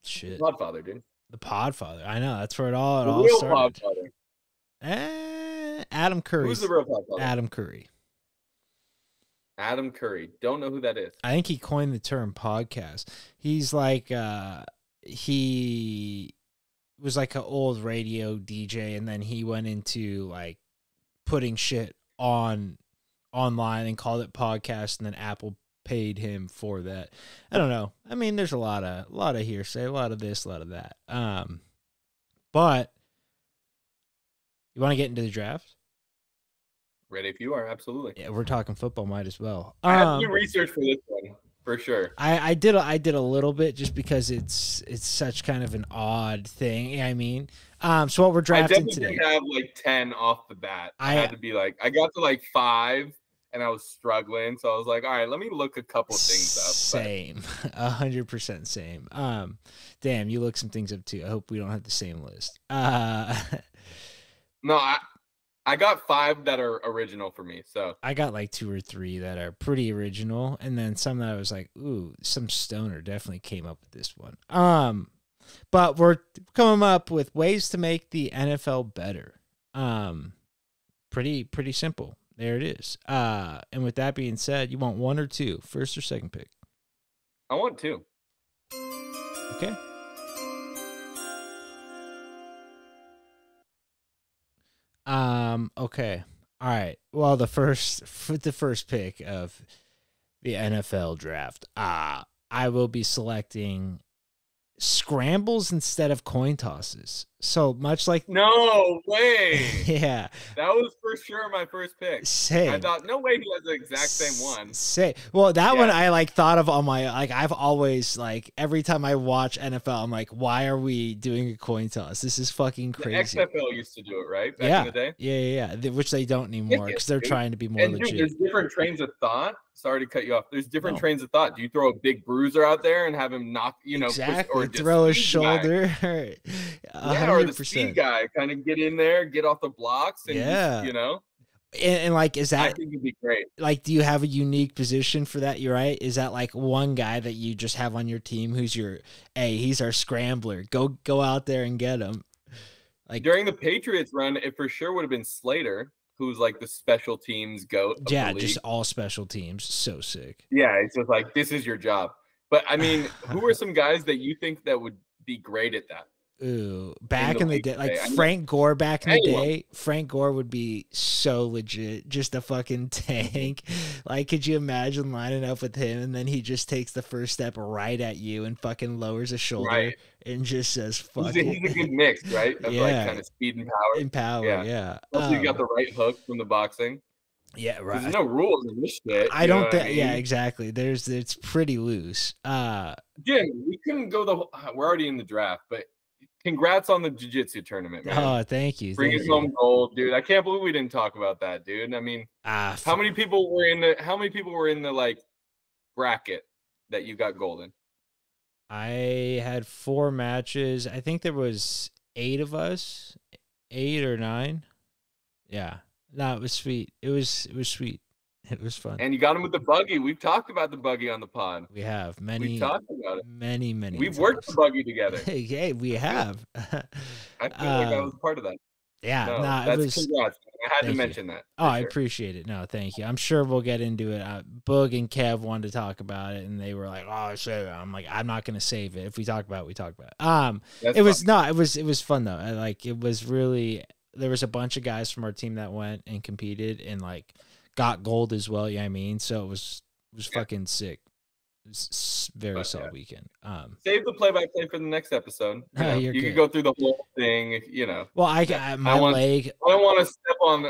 shit. Podfather, dude. The Podfather. I know, that's where it all started. Podfather. Adam Curry. Who's the real Podfather? Adam Curry. Adam Curry. Don't know who that is. I think he coined the term podcast. He's like he was like an old radio DJ, and then he went into like putting shit online and called it podcast, and then Apple paid him for that. I don't know. I mean, there's a lot of hearsay, a lot of this, a lot of that. But you want to get into the draft? Ready if you are, absolutely. Yeah, we're talking football, might as well. I have to do research for this one for sure. I did a little bit just because it's such kind of an odd thing. You know what I mean? So what we're drafting today. I definitely have like 10 off the bat. I had to be like, I got to like 5 and I was struggling. So I was like, all right, let me look a couple things up. Same. 100% same. Damn, you look some things up too. I hope we don't have the same list. No, I got 5 that are original for me. So I got like 2 or 3 that are pretty original, and then some that I was like, ooh, some stoner definitely came up with this one. But we're coming up with ways to make the NFL better. Pretty simple. There it is. And with that being said, you want 1 or 2, first or second pick? I want 2. Okay. Okay. All right. Well, the first pick of the NFL draft, I will be selecting scrambles instead of coin tosses. So much like no way. Yeah. That was for sure my first pick. Same. I thought no way he has the exact same one. Well, that one I like thought of on my I've always like every time I watch NFL, I'm like, why are we doing a coin toss? This is fucking crazy. The XFL used to do it, right? Back in the day? Yeah. Which they don't anymore because they're trying to be more legit. Dude, there's different trains of thought. Sorry to cut you off. There's different trains of thought. Do you throw a big bruiser out there and have him knock, exactly. Throw a shoulder? Or the speed guy kind of get in there, get off the blocks, and and like, is that? I think it'd be great. Like, do you have a unique position for that? You're right. Is that like one guy that you just have on your team who's he's our scrambler? Go out there and get him. Like during the Patriots run, it for sure would have been Slater, who's like the special teams goat. Yeah, just all special teams. So sick. Yeah, it's just like this is your job. But I mean, who are some guys that you think that would be great at that? Ooh, back in the day, like Frank Gore back in the day, Frank Gore would be so legit, just a fucking tank. Like, could you imagine lining up with him and then he just takes the first step right at you and fucking lowers a shoulder and just says, fuck it. He's a good mix, right? Of like kind of speed and power. Yeah. Plus, you got the right hook from the boxing. Yeah, right. There's no rules in this shit. I don't think. Yeah, exactly. It's pretty loose. Jim, we couldn't go we're already in the draft, but congrats on the jiu-jitsu tournament, man. Oh, thank you. Bring us home gold, dude. I can't believe we didn't talk about that, dude. I mean, how many people were in the like bracket that you got golden? I had 4 matches. I think there was 8 of us, 8 or 9. Yeah. No, it was sweet. It was sweet. It was fun. And you got him with the buggy. We've talked about the buggy on the pod. We have we talked about it. Many. We've worked the buggy together. Hey, we have. I feel like I was part of that. Yeah, it was. Congrats. I had to mention that. Oh, I appreciate it. No, thank you. I'm sure we'll get into it. Boog and Kev wanted to talk about it, and they were like, "Oh, save it." I'm like, "I'm not going to save it. If we talk about it, we talk about it." It was fun though. It was really. There was a bunch of guys from our team that went and competed and like got gold as well. Yeah, I mean, so it was fucking sick. It was very solid weekend. Save the play-by-play for the next episode. You could go through the whole thing, Well, my leg. I don't want to step on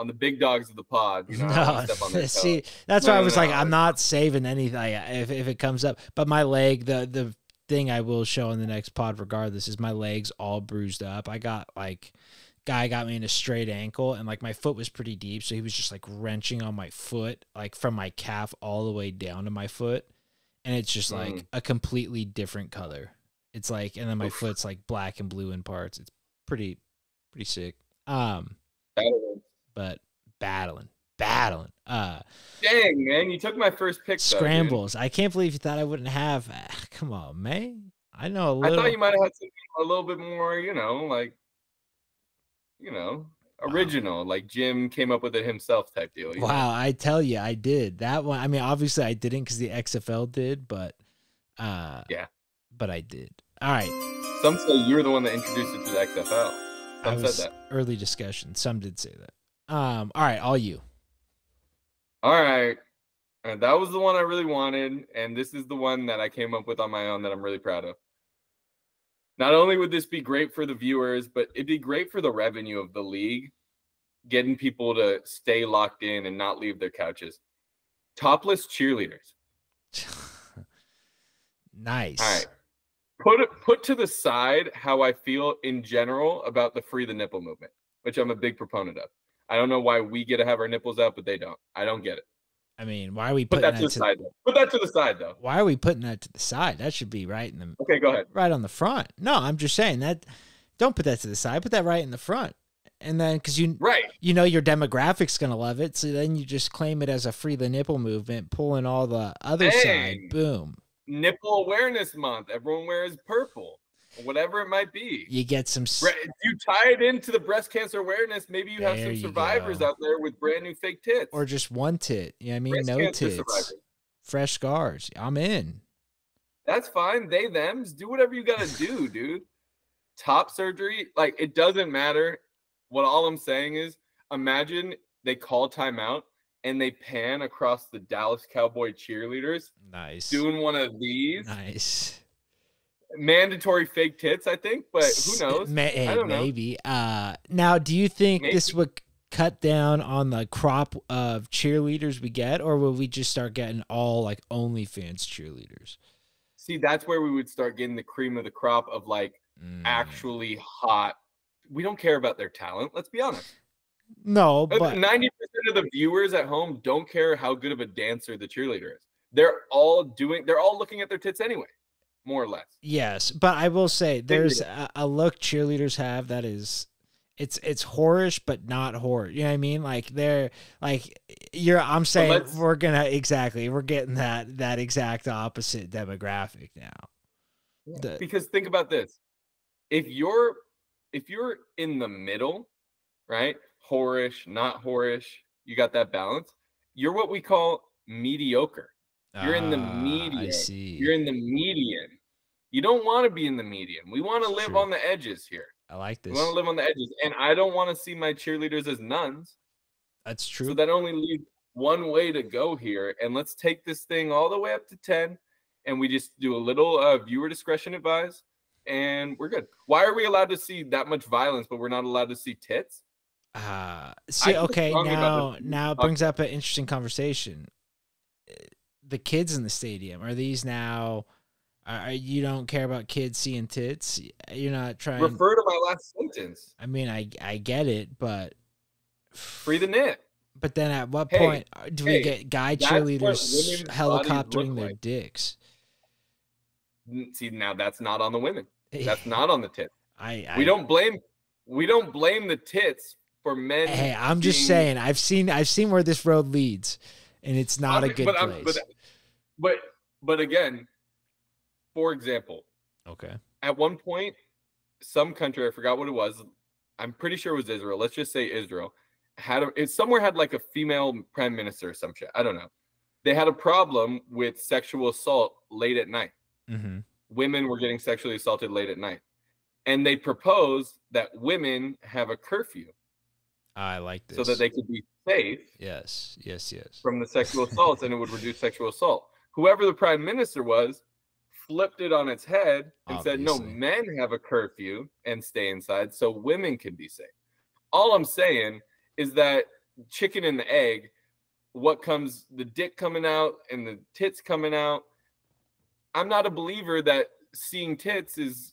the big dogs of the pod. See, that's why I was like, I'm not saving anything if it comes up. But my leg, the thing I will show in the next pod regardless is my legs all bruised up. I got guy got me in a straight ankle and like my foot was pretty deep, so he was just like wrenching on my foot, like from my calf all the way down to my foot, and it's just like a completely different color. It's like, and then my foot's like black and blue in parts. It's pretty sick. But battling. Dang, man, you took my first pick. Scrambles. I can't believe you thought I wouldn't have. Come on, man. I know a little. I thought you might have had something a little bit more, original, like Jim came up with it himself type deal. Wow, I tell you, I did that one. I mean, obviously I didn't because the XFL did, but but I did. All right. Some say you were the one that introduced it to the XFL. Some said that. Early discussion. Some did say that. All right, all you. All right. That was the one I really wanted, and this is the one that I came up with on my own that I'm really proud of. Not only would this be great for the viewers, but it'd be great for the revenue of the league, getting people to stay locked in and not leave their couches. Topless cheerleaders. Nice. All right. Put to the side how I feel in general about the free the nipple movement, which I'm a big proponent of. I don't know why we get to have our nipples out, but they don't. I don't get it. I mean, why are we putting that to the side? Put that to the side, though. Why are we putting that to the side? That should be right in the. Okay, go ahead. Right on the front. No, I'm just saying that. Don't put that to the side. Put that right in the front, and then because you know your demographic's gonna love it, so then you just claim it as a free the nipple movement, pulling all the other side. Boom. Nipple Awareness Month. Everyone wears purple. Whatever it might be. You get some. You tie it into the breast cancer awareness. Maybe you have some survivors out there with brand new fake tits. Or just one tit. You know what I mean? Breast no tits. Survivors. Fresh scars. I'm in. That's fine. They, thems. Do whatever you got to do, dude. Top surgery. Like, it doesn't matter. What all I'm saying is, imagine they call timeout and they pan across the Dallas Cowboy cheerleaders. Nice. Doing one of these. Nice. Mandatory fake tits, I think, but who knows? I don't know. Maybe. Now, do you think this would cut down on the crop of cheerleaders we get, or will we just start getting all like OnlyFans cheerleaders? See, that's where we would start getting the cream of the crop of like actually hot. We don't care about their talent. Let's be honest. No, but 90% of the viewers at home don't care how good of a dancer the cheerleader is. They're all looking at their tits anyway. More or less. Yes, but I will say there's a look cheerleaders have that is it's whorish but not whore. You know what I mean? Like they're like I'm saying we're getting that exact opposite demographic now. Yeah, because think about this. If you're in the middle, right? Whorish, not whorish, you got that balance. You're what we call mediocre. You're in the median. I see. You're in the median. You don't want to be in the median. We want to live on the edges here. I like this. We want to live on the edges. And I don't want to see my cheerleaders as nuns. That's true. So that only leaves one way to go here. And let's take this thing all the way up to 10. And we just do a little viewer discretion advised. And we're good. Why are we allowed to see that much violence, but we're not allowed to see tits? Okay, now it brings up an interesting conversation. The kids in the stadium, are these now you don't care about kids seeing tits? You're not trying refer to my last sentence. I mean, I get it, but free the knit. But then at what point do we get guy cheerleaders helicoptering their dicks? See, now that's not on the women. That's not on the tits. We don't blame the tits for men. Hey, I'm just saying, I've seen where this road leads, and it's not a good place. But again, for example, at one point, some country, I forgot what it was. I'm pretty sure it was Israel. Let's just say Israel had like a female prime minister or some shit. I don't know. They had a problem with sexual assault late at night. Mm-hmm. Women were getting sexually assaulted late at night, and they proposed that women have a curfew. I like this, so that they could be safe. Yes. From the sexual assaults, and it would reduce sexual assault. Whoever the prime minister was flipped it on its head and said, no, men have a curfew and stay inside so women can be safe. All I'm saying is that chicken and the egg, what comes, the dick coming out and the tits coming out. I'm not a believer that seeing tits is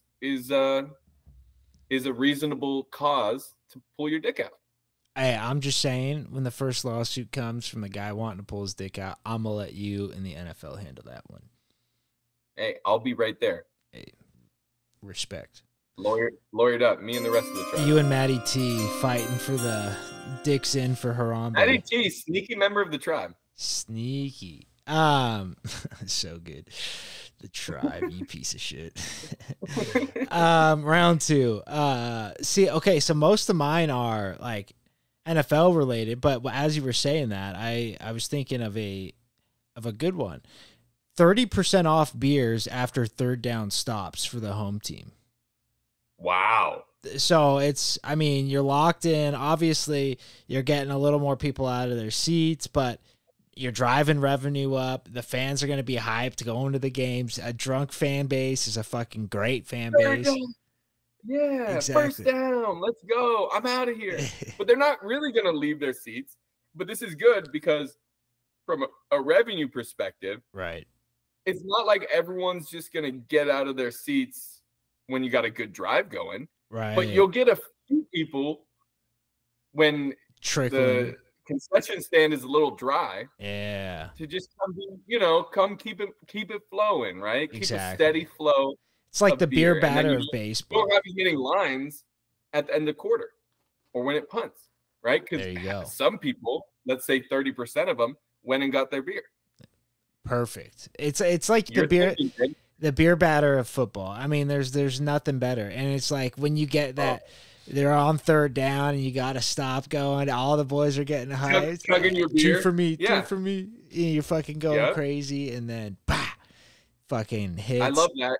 a reasonable cause to pull your dick out. Hey, I'm just saying, when the first lawsuit comes from the guy wanting to pull his dick out, I'm going to let you and the NFL handle that one. Hey, I'll be right there. Hey, respect. Lawyered up. Me and the rest of the tribe. You and Maddie T fighting for the dicks in for Harambe. Maddie T, sneaky member of the tribe. Sneaky. So good. The tribe, you piece of shit. Round two. So most of mine are like NFL related, but as you were saying that, I was thinking of a good one. 30% off beers after third down stops for the home team. Wow. So it's, I mean, you're locked in. Obviously, you're getting a little more people out of their seats, but you're driving revenue up. The fans are going to be hyped to go into the games. A drunk fan base is a fucking great fan base. Yeah, exactly. First down. Let's go. I'm out of here. But they're not really going to leave their seats. But this is good because from a revenue perspective, right? It's not like everyone's just going to get out of their seats when you got a good drive going. Right. But you'll get a few people when the concession stand is a little dry. Yeah. To just come keep it flowing, right? Keep a steady flow. It's like the beer batter of baseball. You don't have you getting lines at the end of the quarter or when it punts, right? Because some people, let's say 30% of them, went and got their beer. Perfect. It's like the beer batter of football. I mean, there's nothing better. And it's like when you get that they're on third down and you got to stop going. All the boys are getting high. Chugging your beer. Two for me. And you're fucking going crazy. And then, bah, fucking hits. I love that.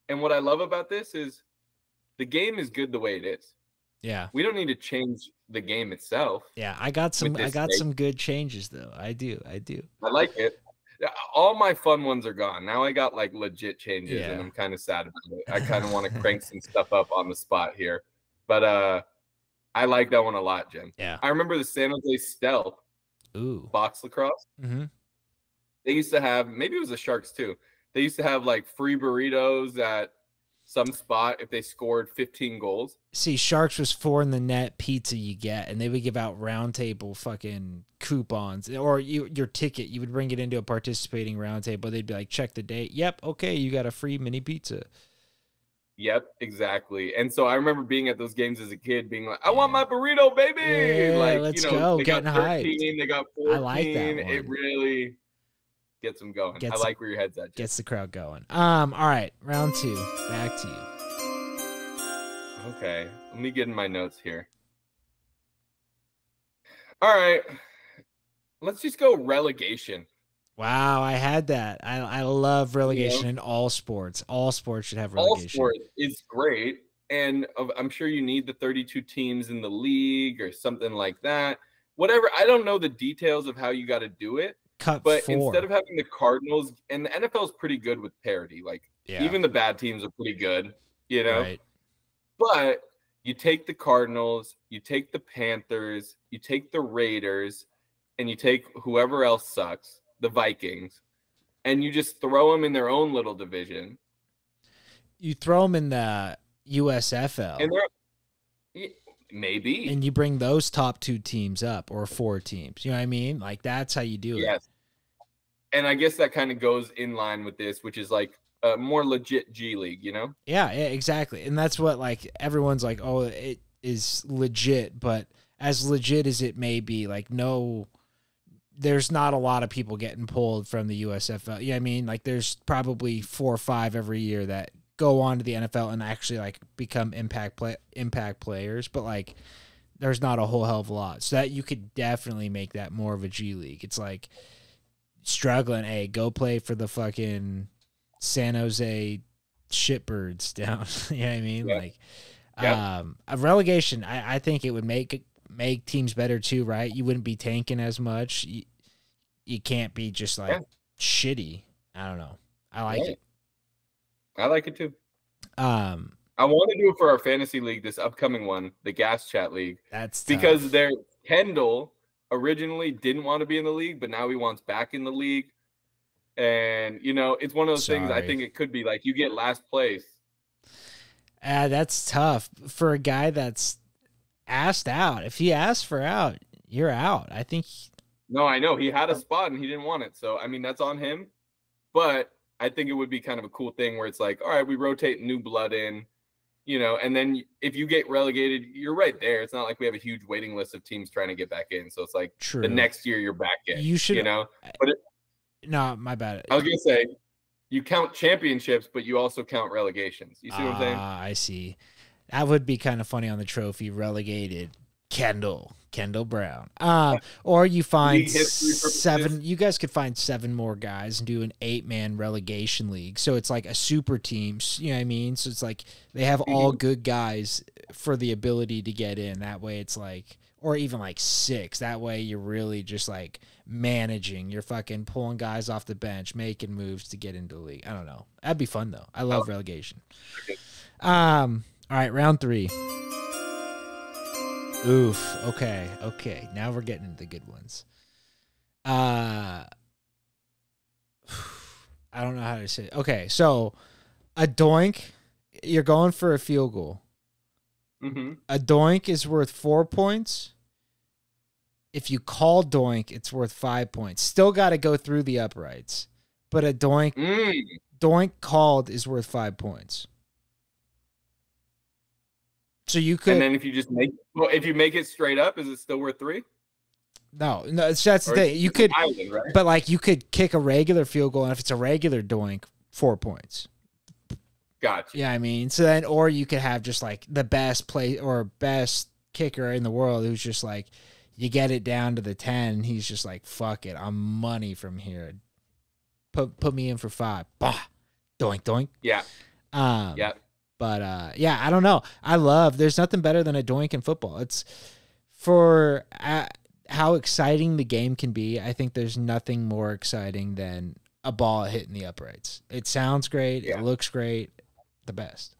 And what I love about this is the game is good the way it is. Yeah. We don't need to change the game itself. Yeah. I got some good changes though. I do. I like it. All my fun ones are gone. Now I got like legit changes and I'm kind of sad about it. I kind of want to crank some stuff up on the spot here. But I like that one a lot, Jim. Yeah. I remember the San Jose Stealth box lacrosse. Mm-hmm. They used to have, maybe it was the Sharks too. They used to have like free burritos at some spot if they scored 15 goals. See, Sharks was 4 in the net pizza you get, and they would give out round table fucking coupons or your ticket. You would bring it into a participating round table. They'd be like, check the date. Yep. Okay. You got a free mini pizza. Yep, exactly. And so I remember being at those games as a kid being like, I want my burrito, baby. Yeah, like, let's go. They Getting got 13, hyped. they got 14. I like that one. It really gets them going. I like where your head's at, Jim. Gets the crowd going. All right, round 2. Back to you. Okay, let me get in my notes here. All right, let's just go relegation. Wow, I had that. I love relegation in all sports. All sports should have relegation. All sports is great, and I'm sure you need the 32 teams in the league or something like that. Whatever. I don't know the details of how you got to do it. But 4. Instead of having the Cardinals, and the NFL is pretty good with parity. Like even the bad teams are pretty good, Right. But you take the Cardinals, you take the Panthers, you take the Raiders, and you take whoever else sucks, the Vikings, and you just throw them in their own little division. You throw them in the USFL. And maybe. And you bring those top 2 teams up or 4 teams. You know what I mean? Like, that's how you do it. Yes. And I guess that kind of goes in line with this, which is like a more legit G League, Yeah, exactly. And that's what, like, everyone's like, oh, it is legit. But as legit as it may be, like, no, there's not a lot of people getting pulled from the USFL. You know what I mean? Like, there's probably 4 or 5 every year that go on to the NFL and actually like become impact players, but like there's not a whole hell of a lot. So that you could definitely make that more of a G League. It's like struggling, hey, go play for the fucking San Jose shitbirds down. You know what I mean? Yeah. Like a relegation, I think it would make teams better too, right? You wouldn't be tanking as much. You can't be just like shitty. I don't know. I like it. I like it too. I want to do it for our fantasy league, this upcoming one, the Gas Chat League. That's because Kendall originally didn't want to be in the league, but now he wants back in the league. And it's one of those things. I think it could be like you get last place. That's tough for a guy that's asked out. If he asks for out, you're out. I think. No, I know he had a spot and he didn't want it. So I mean, that's on him. But I think it would be kind of a cool thing where it's like, all right, we rotate new blood in, and then if you get relegated, you're right there. It's not like we have a huge waiting list of teams trying to get back in. So it's like the next year you're back in. You should, But no, my bad. I was gonna say you count championships, but you also count relegations. You see what I'm saying? I see. That would be kind of funny on the trophy. Relegated, Kendall Brown. Or you find League history purposes. 7. You guys could find 7 more guys and do an 8-man relegation league. So it's like a super team. You know what I mean? So it's like they have all good guys for the ability to get in. That way it's like, or even like 6. That way you're really just like managing. You're fucking pulling guys off the bench, making moves to get into the league. I don't know. That'd be fun though. I love relegation. All right, round 3. Oof. Okay. Now we're getting into the good ones. I don't know how to say it. Okay, so a doink, you're going for a field goal. A doink is worth 4 points. If you call doink, it's worth 5 points. Still got to go through the uprights, but a doink called is worth 5 points. So you could, and then if you just make it straight up, is it still worth 3? No, that's the thing. You could, island, right? But like you could kick a regular field goal, and if it's a regular doink, 4 points. Gotcha. Yeah, I mean, so then, or you could have just like the best play or best kicker in the world who's just like, you get it down to the 10, and he's just like, fuck it, I'm money from here. Put me in for 5. Bah, doink doink. Yeah. Yeah. But yeah, I don't know. There's nothing better than a doink in football. It's for how exciting the game can be. I think there's nothing more exciting than a ball hitting the uprights. It sounds great. Yeah. It looks great. The best.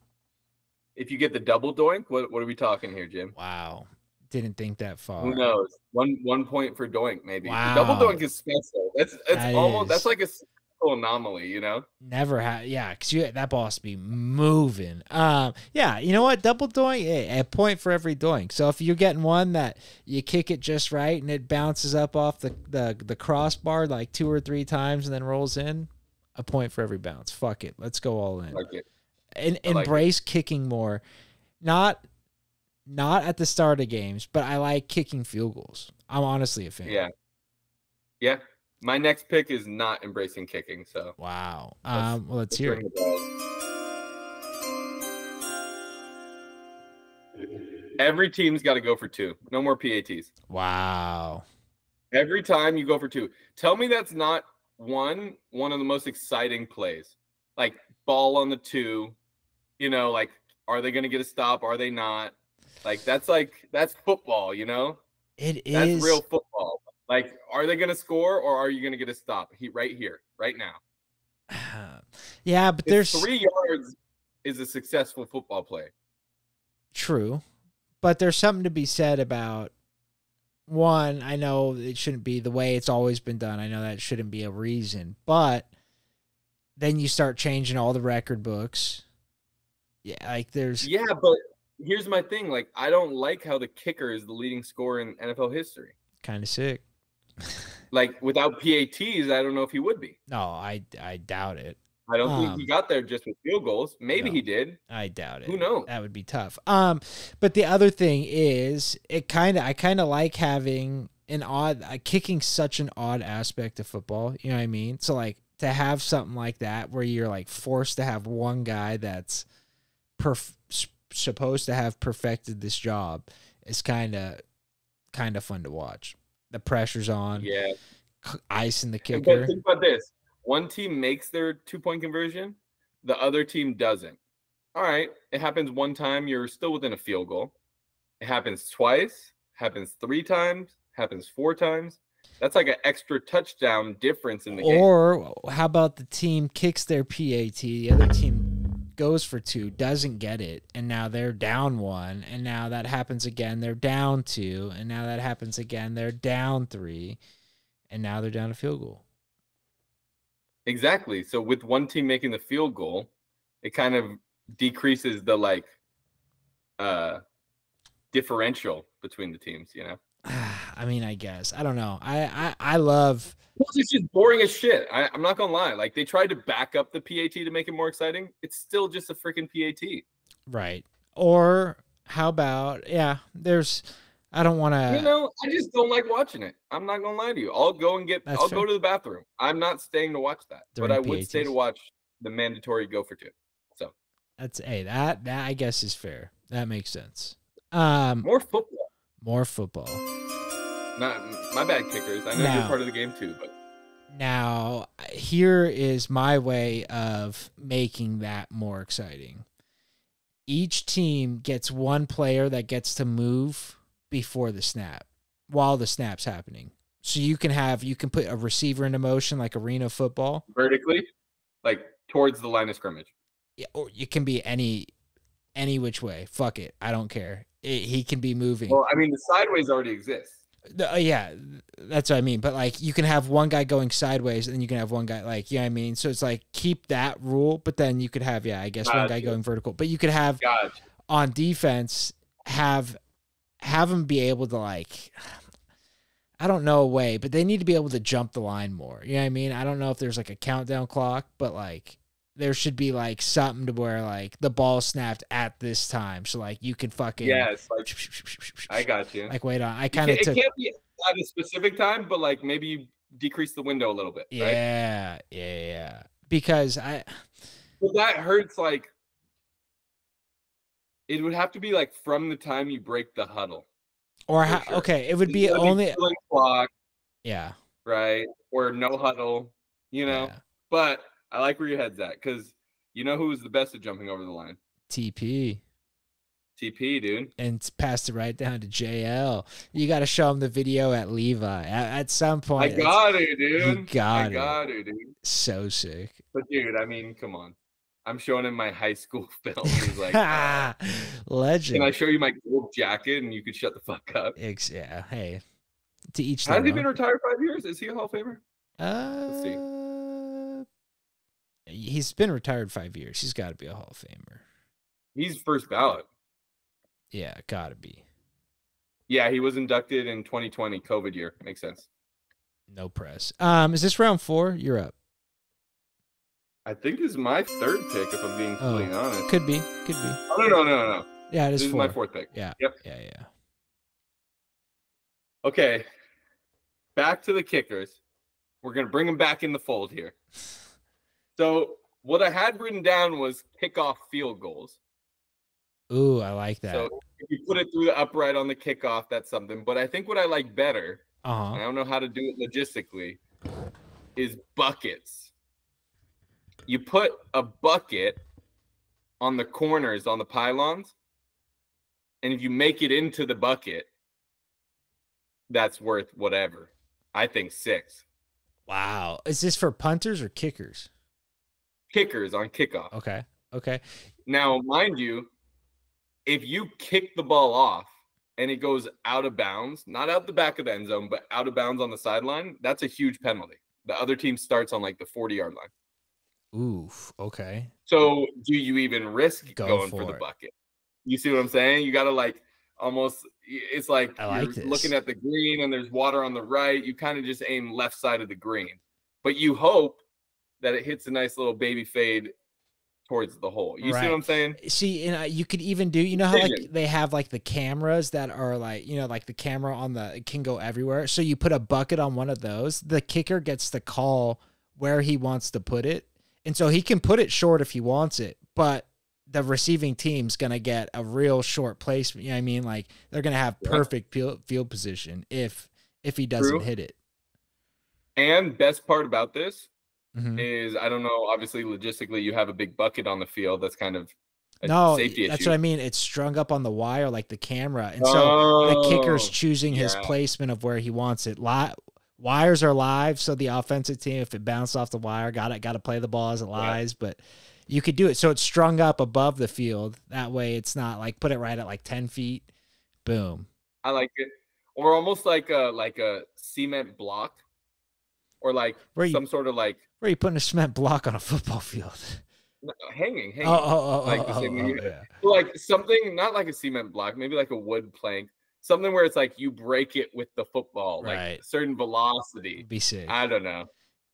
If you get the double doink, what are we talking here, Jim? Wow. Didn't think that far. Who knows? One point for doink, maybe. Wow. The double doink is special. That's like a anomaly, you know. Never had, yeah, because that ball has to be moving. Yeah, you know what? Double doink, a point for every doink. So if you're getting one that you kick it just right and it bounces up off the crossbar like 2 or 3 times and then rolls in, a point for every bounce. Fuck it, let's go all in. Like it. Embrace kicking more. Not at the start of games, but I like kicking field goals. I'm honestly a fan. Yeah. My next pick is not embracing kicking. So wow. Well, let's hear it. Every team's got to go for 2. No more PATs. Wow. Every time you go for 2. Tell me that's not one of the most exciting plays. Like ball on the 2. You know, like are they going to get a stop? Are they not? That's football. You know. That's real football. Like, are they going to score or are you going to get a stop? Right here, right now. Yeah, but there's 3 yards is a successful football play. True. But there's something to be said about, one, I know it shouldn't be the way it's always been done. I know that shouldn't be a reason. But then you start changing all the record books. Yeah, like there's... Yeah, but here's my thing. Like, I don't like how the kicker is the leading scorer in NFL history. Kind of sick. Like without PATs, I don't know if he would be. No, I doubt it. I don't think he got there just with field goals. Maybe he did. I doubt it. Who knows? That would be tough. But the other thing is, I kind of like having kicking such an odd aspect of football. You know what I mean? So like to have something like that where you're like forced to have one guy that's supposed to have perfected this job is kind of fun to watch. The pressure's on. Yeah. Ice in the kicker. But think about this. One team makes their 2-point conversion. The other team doesn't. All right. It happens one time. You're still within a field goal. It happens twice. Happens 3 times. Happens 4 times. That's like an extra touchdown difference in the game. Or how about the team kicks their PAT, the other team goes for 2, doesn't get it, and now they're down 1, and now that happens again, they're down 2, and now that happens again, they're down 3, and now they're down a field goal. Exactly. So with one team making the field goal, it kind of decreases the differential between the teams, you know? I mean, I guess. I don't know. I love... It's just boring as shit. I'm not going to lie. Like, they tried to back up the PAT to make it more exciting. It's still just a freaking PAT. Right. Or how about, I don't want to... You know, I just don't like watching it. I'm not going to lie to you. I'll go to the bathroom. I'm not staying to watch that. During but I PATs. would stay to watch the mandatory go for 2. So that I guess is fair. That makes sense. More football. More football. Not my bad, kickers. I know you're part of the game too, but now here is my way of making that more exciting. Each team gets one player that gets to move before the snap, while the snap's happening. So you can put a receiver into motion like arena football. Vertically, like towards the line of scrimmage. Yeah, or it can be any which way. Fuck it. I don't care. He can be moving. Well, I mean, the sideways already exists. Yeah, that's what I mean. But like, you can have one guy going sideways, and then you can have one guy like, you know what I mean? So it's like, keep that rule, but then you could have, I guess one guy going vertical. But you could have on defense, have them be able to like, I don't know a way, but they need to be able to jump the line more. You know what I mean? I don't know if there's like a countdown clock, but like, there should be like something to where like the ball snapped at this time, so like you can fucking like, I got you. Like, wait on, I kind of it can't be at a specific time, but like maybe you decrease the window a little bit. Yeah, right? Yeah. Because well, that hurts. Like, it would have to be like from the time you break the huddle, or okay, it would be only clock. Yeah. Right. Or no huddle. You know, but. I like where your head's at, because you know who's the best at jumping over the line? TP, dude. And passed it right down to JL. You got to show him the video at Levi. At some point. I got it, dude. You got it, dude. So sick. But, dude, I mean, come on. I'm showing him my high school film. He's like, legend. Can I show you my gold jacket and you could shut the fuck up? Yeah. Hey, to each Has he been retired 5 years? Is he a Hall of Famer? Let's see. He's been retired 5 years. He's got to be a Hall of Famer. He's first ballot. Yeah, got to be. Yeah, he was inducted in 2020, COVID year. Makes sense. No press. Is this round 4? You're up. I think this is my third pick, if I'm being completely honest. Could be. Oh, no. Yeah, it is 4. This is my 4th pick. Yeah. Yep. Yeah. Okay. Back to the kickers. We're going to bring them back in the fold here. So what I had written down was kickoff field goals. Ooh, I like that. So if you put it through the upright on the kickoff, that's something. But I think what I like better, and I don't know how to do it logistically, is buckets. You put a bucket on the corners on the pylons, and if you make it into the bucket, that's worth whatever. I think 6. Wow. Is this for punters or kickers? Kickers on kickoff. Okay. Now, mind you, if you kick the ball off and it goes out of bounds, not out the back of the end zone, but out of bounds on the sideline, that's a huge penalty. The other team starts on like the 40-yard line. Oof. Okay. So do you even risk going for the bucket? You see what I'm saying? You got to like almost, it's like you're looking at the green and there's water on the right. You kind of just aim left side of the green, but you hope that it hits a nice little baby fade towards the hole. You see what I'm saying? See, and you could even do, you know how like they have like the cameras that are like, you know, like the camera on the, it can go everywhere. So you put a bucket on one of those, the kicker gets to call where he wants to put it. And so he can put it short if he wants it, but the receiving team's going to get a real short placement. You know what I mean? Like they're going to have perfect field position if he doesn't hit it. And best part about this is, I don't know, obviously logistically you have a big bucket on the field. That's kind of a safety issue. That's what I mean. It's strung up on the wire like the camera. And so the kicker's choosing his placement of where he wants it. Wires are live, so the offensive team, if it bounced off the wire, got to play the ball as it lies. But you could do it. So it's strung up above the field. That way it's not like put it right at like 10 feet. Boom. I like it. Or almost like a cement block. Or like some sort of like... Where are you putting a cement block on a football field? Hanging. Yeah. Like something, not like a cement block, maybe like a wood plank. Something where it's like you break it with the football, like a certain velocity. Be safe. I don't know.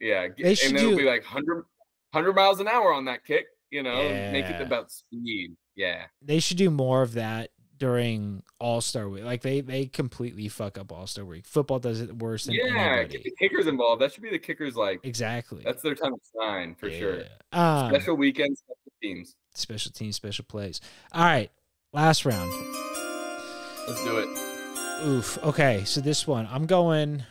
Yeah. And then it'll be like 100 miles an hour on that kick, you know, make it about speed. Yeah. They should do more of that during All-Star Week. Like they completely fuck up All-Star Week. Football does it worse than anybody. Get the kickers involved. That should be the kickers, like exactly. That's their time to shine for sure. Special weekends, special teams, special plays. All right, last round. Let's do it. Oof. Okay, so this one, I'm going.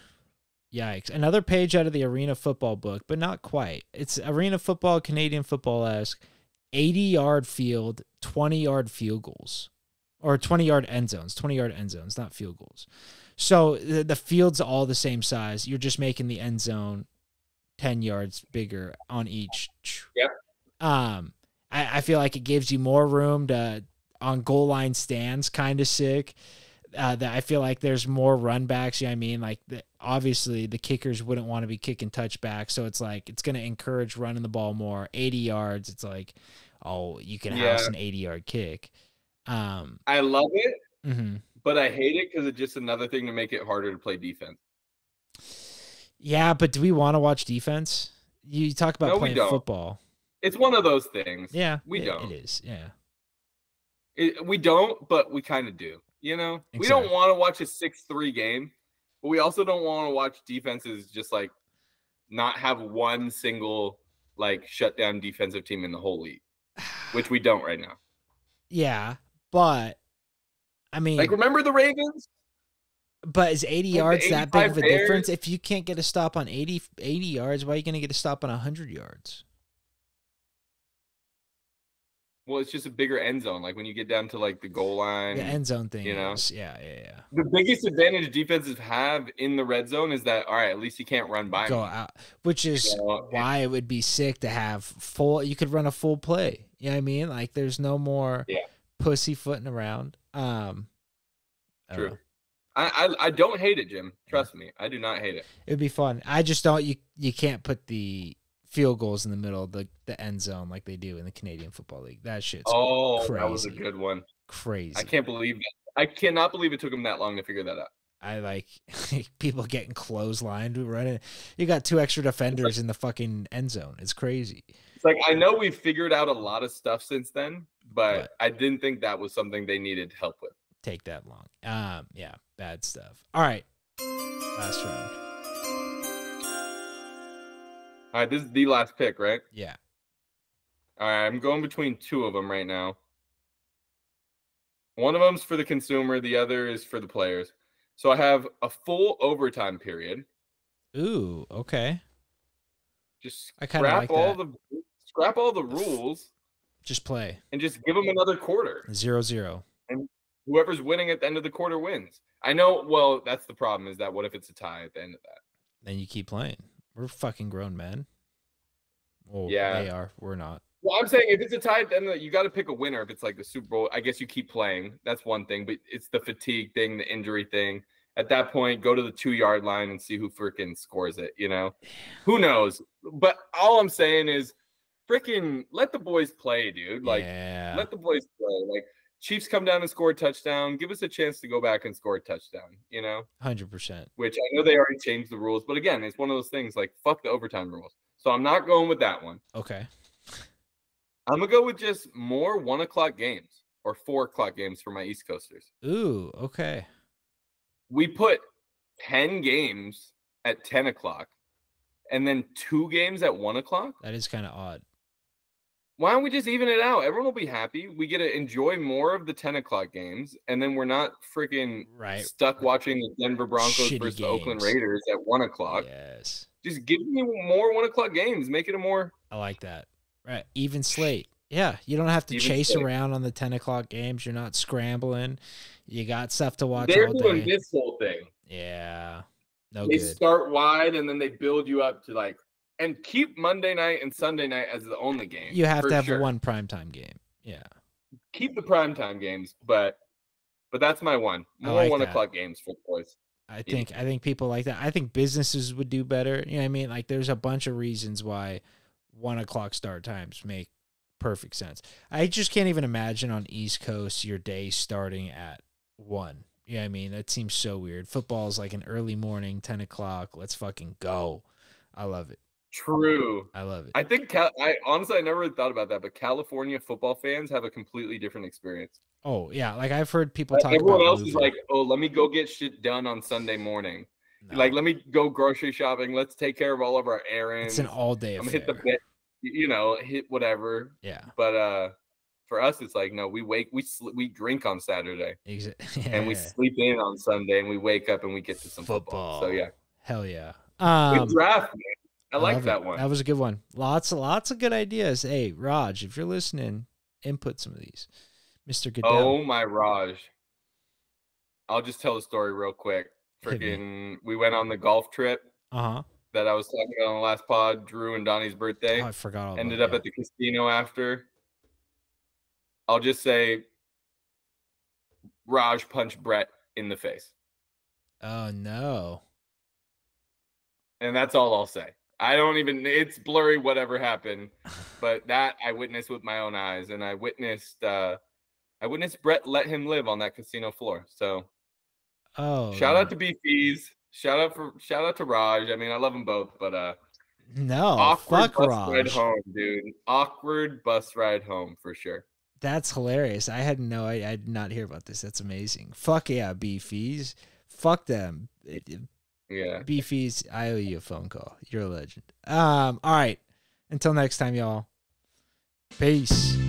Yikes! Another page out of the Arena Football book, but not quite. It's Arena Football, Canadian Football-esque. 80-yard field, 20-yard field goals, or 20-yard end zones. 20-yard end zones, not field goals. So the field's all the same size. You're just making the end zone 10 yards bigger on each. Yeah. I feel like it gives you more room to on goal line stands. Kind of sick. That I feel like there's more run backs. You know what I mean? Like obviously the kickers wouldn't want to be kicking touchbacks. So it's like, it's going to encourage running the ball more. 80 yards. It's like, oh, you can house an 80-yard kick. I love it, mm-hmm. but I hate it because it's just another thing to make it harder to play defense. Yeah, but do we want to watch defense? You talk about playing football. It's one of those things. Yeah, we don't. It is. Yeah, we don't, but we kind of do. You know, exactly. We don't want to watch a 6-3 game, but we also don't want to watch defenses just like not have one single like shutdown defensive team in the whole league, which we don't right now. Yeah, but I mean, like remember the Ravens? But is 80 yards that big of a difference? If you can't get a stop on 80 yards, why are you going to get a stop on 100 yards? Well, it's just a bigger end zone. Like when you get down to like the goal line, the end zone thing. You know, yeah. The biggest advantage defenses have in the red zone is that all right, at least you can't run by go out, which is why it would be sick to have full. You could run a full play. You know what I mean? Like there's no more pussyfooting around. True. I don't hate it, Jim. Trust me, I do not hate it. It'd be fun. I just don't. You can't put the field goals in the middle of the end zone like they do in the Canadian Football League. That shit's crazy. That was a good one. Crazy. I can't believe that. I cannot believe it took them that long to figure that out. I like people getting clotheslined running. You got 2 extra defenders in the fucking end zone. It's crazy. It's like I know we've figured out a lot of stuff since then, but I didn't think that was something they needed help with. Take that long. Yeah, bad stuff. All right. Last round. All right, this is the last pick, right? Yeah. All right, I'm going between 2 of them right now. One of them's for the consumer, the other is for the players. So I have a full overtime period. Ooh, okay. Just I kind of like that. Scrap all the rules. Just play. And just give them another quarter. 0-0. And whoever's winning at the end of the quarter wins. I know, well, that's the problem is that what if it's a tie at the end of that? Then you keep playing. We're fucking grown men. Well, yeah. They are. We're not. Well, I'm saying if it's a tie, then you got to pick a winner. If it's like the Super Bowl, I guess you keep playing. That's one thing. But it's the fatigue thing, the injury thing. At that point, go to the 2-yard line and see who freaking scores it, you know? Who knows? But all I'm saying is freaking let the boys play, dude. Like, let the boys play. Like, Chiefs come down and score a touchdown. Give us a chance to go back and score a touchdown, you know? 100%. Which I know they already changed the rules. But again, it's one of those things like fuck the overtime rules. So I'm not going with that one. Okay. I'm going to go with just more 1 o'clock games or 4 o'clock games for my East Coasters. Ooh, okay. We put 10 games at 10 o'clock and then 2 games at 1 o'clock. That is kind of odd. Why don't we just even it out? Everyone will be happy. We get to enjoy more of the 10 o'clock games, and then we're not freaking stuck watching the Denver Broncos versus the Oakland Raiders at 1 o'clock. Yes. Just give me more 1 o'clock games. Make it a more... I like that. Right. Even slate. Yeah. You don't have to chase around on the 10 o'clock games. You're not scrambling. You got stuff to watch They're all day. doing this whole thing. Yeah. They start wide, and then they build you up to like... And keep Monday night and Sunday night as the only game. You have to have one primetime game. Yeah. Keep the primetime games, but that's my one. More like 1 o'clock games for the boys. I think people like that. I think businesses would do better. You know what I mean? Like there's a bunch of reasons why 1 o'clock start times make perfect sense. I just can't even imagine on East Coast your day starting at 1. You know what I mean? That seems so weird. Football is like an early morning, 10 o'clock. Let's fucking go. I love it. True. I love it. I think I honestly I never really thought about that, but California football fans have a completely different experience. Oh yeah, like I've heard people talk everyone about else is like, oh, let me go get shit done on Sunday morning. No. Like, let me go grocery shopping. Let's take care of all of our errands. It's an all day affair. I'm hit the bit, you know, hit whatever. Yeah. But for us, it's like, no, we drink on Saturday and we Yeah. sleep in on Sunday and we wake up and we get to some football. So yeah. Hell yeah. Good draft, man. I like that it. one. That was a good one. Lots of good ideas. Hey, Raj, if you're listening, input some of these. Mr. Goodell. Oh my Raj. I'll just tell the story real quick. Freaking, we went on the golf trip. That I was talking about on the last pod, Drew and Donnie's birthday. Oh, I forgot all Ended up at the casino after. I'll just say Raj punched Brett in the face. Oh, no. And that's all I'll say. It's blurry whatever happened, but that I witnessed with my own eyes, and I witnessed Brett let him live on that casino floor. So shout out to B-Fees. Shout out to Raj. I mean, I love them both, but no, fuck Raj. Ride home, dude. Awkward bus ride home for sure. That's hilarious. I did not hear about this. That's amazing. Fuck yeah, B-Fees. Fuck them. Yeah. B-Fees, I owe you a phone call. You're a legend. All right. Until next time, y'all. Peace.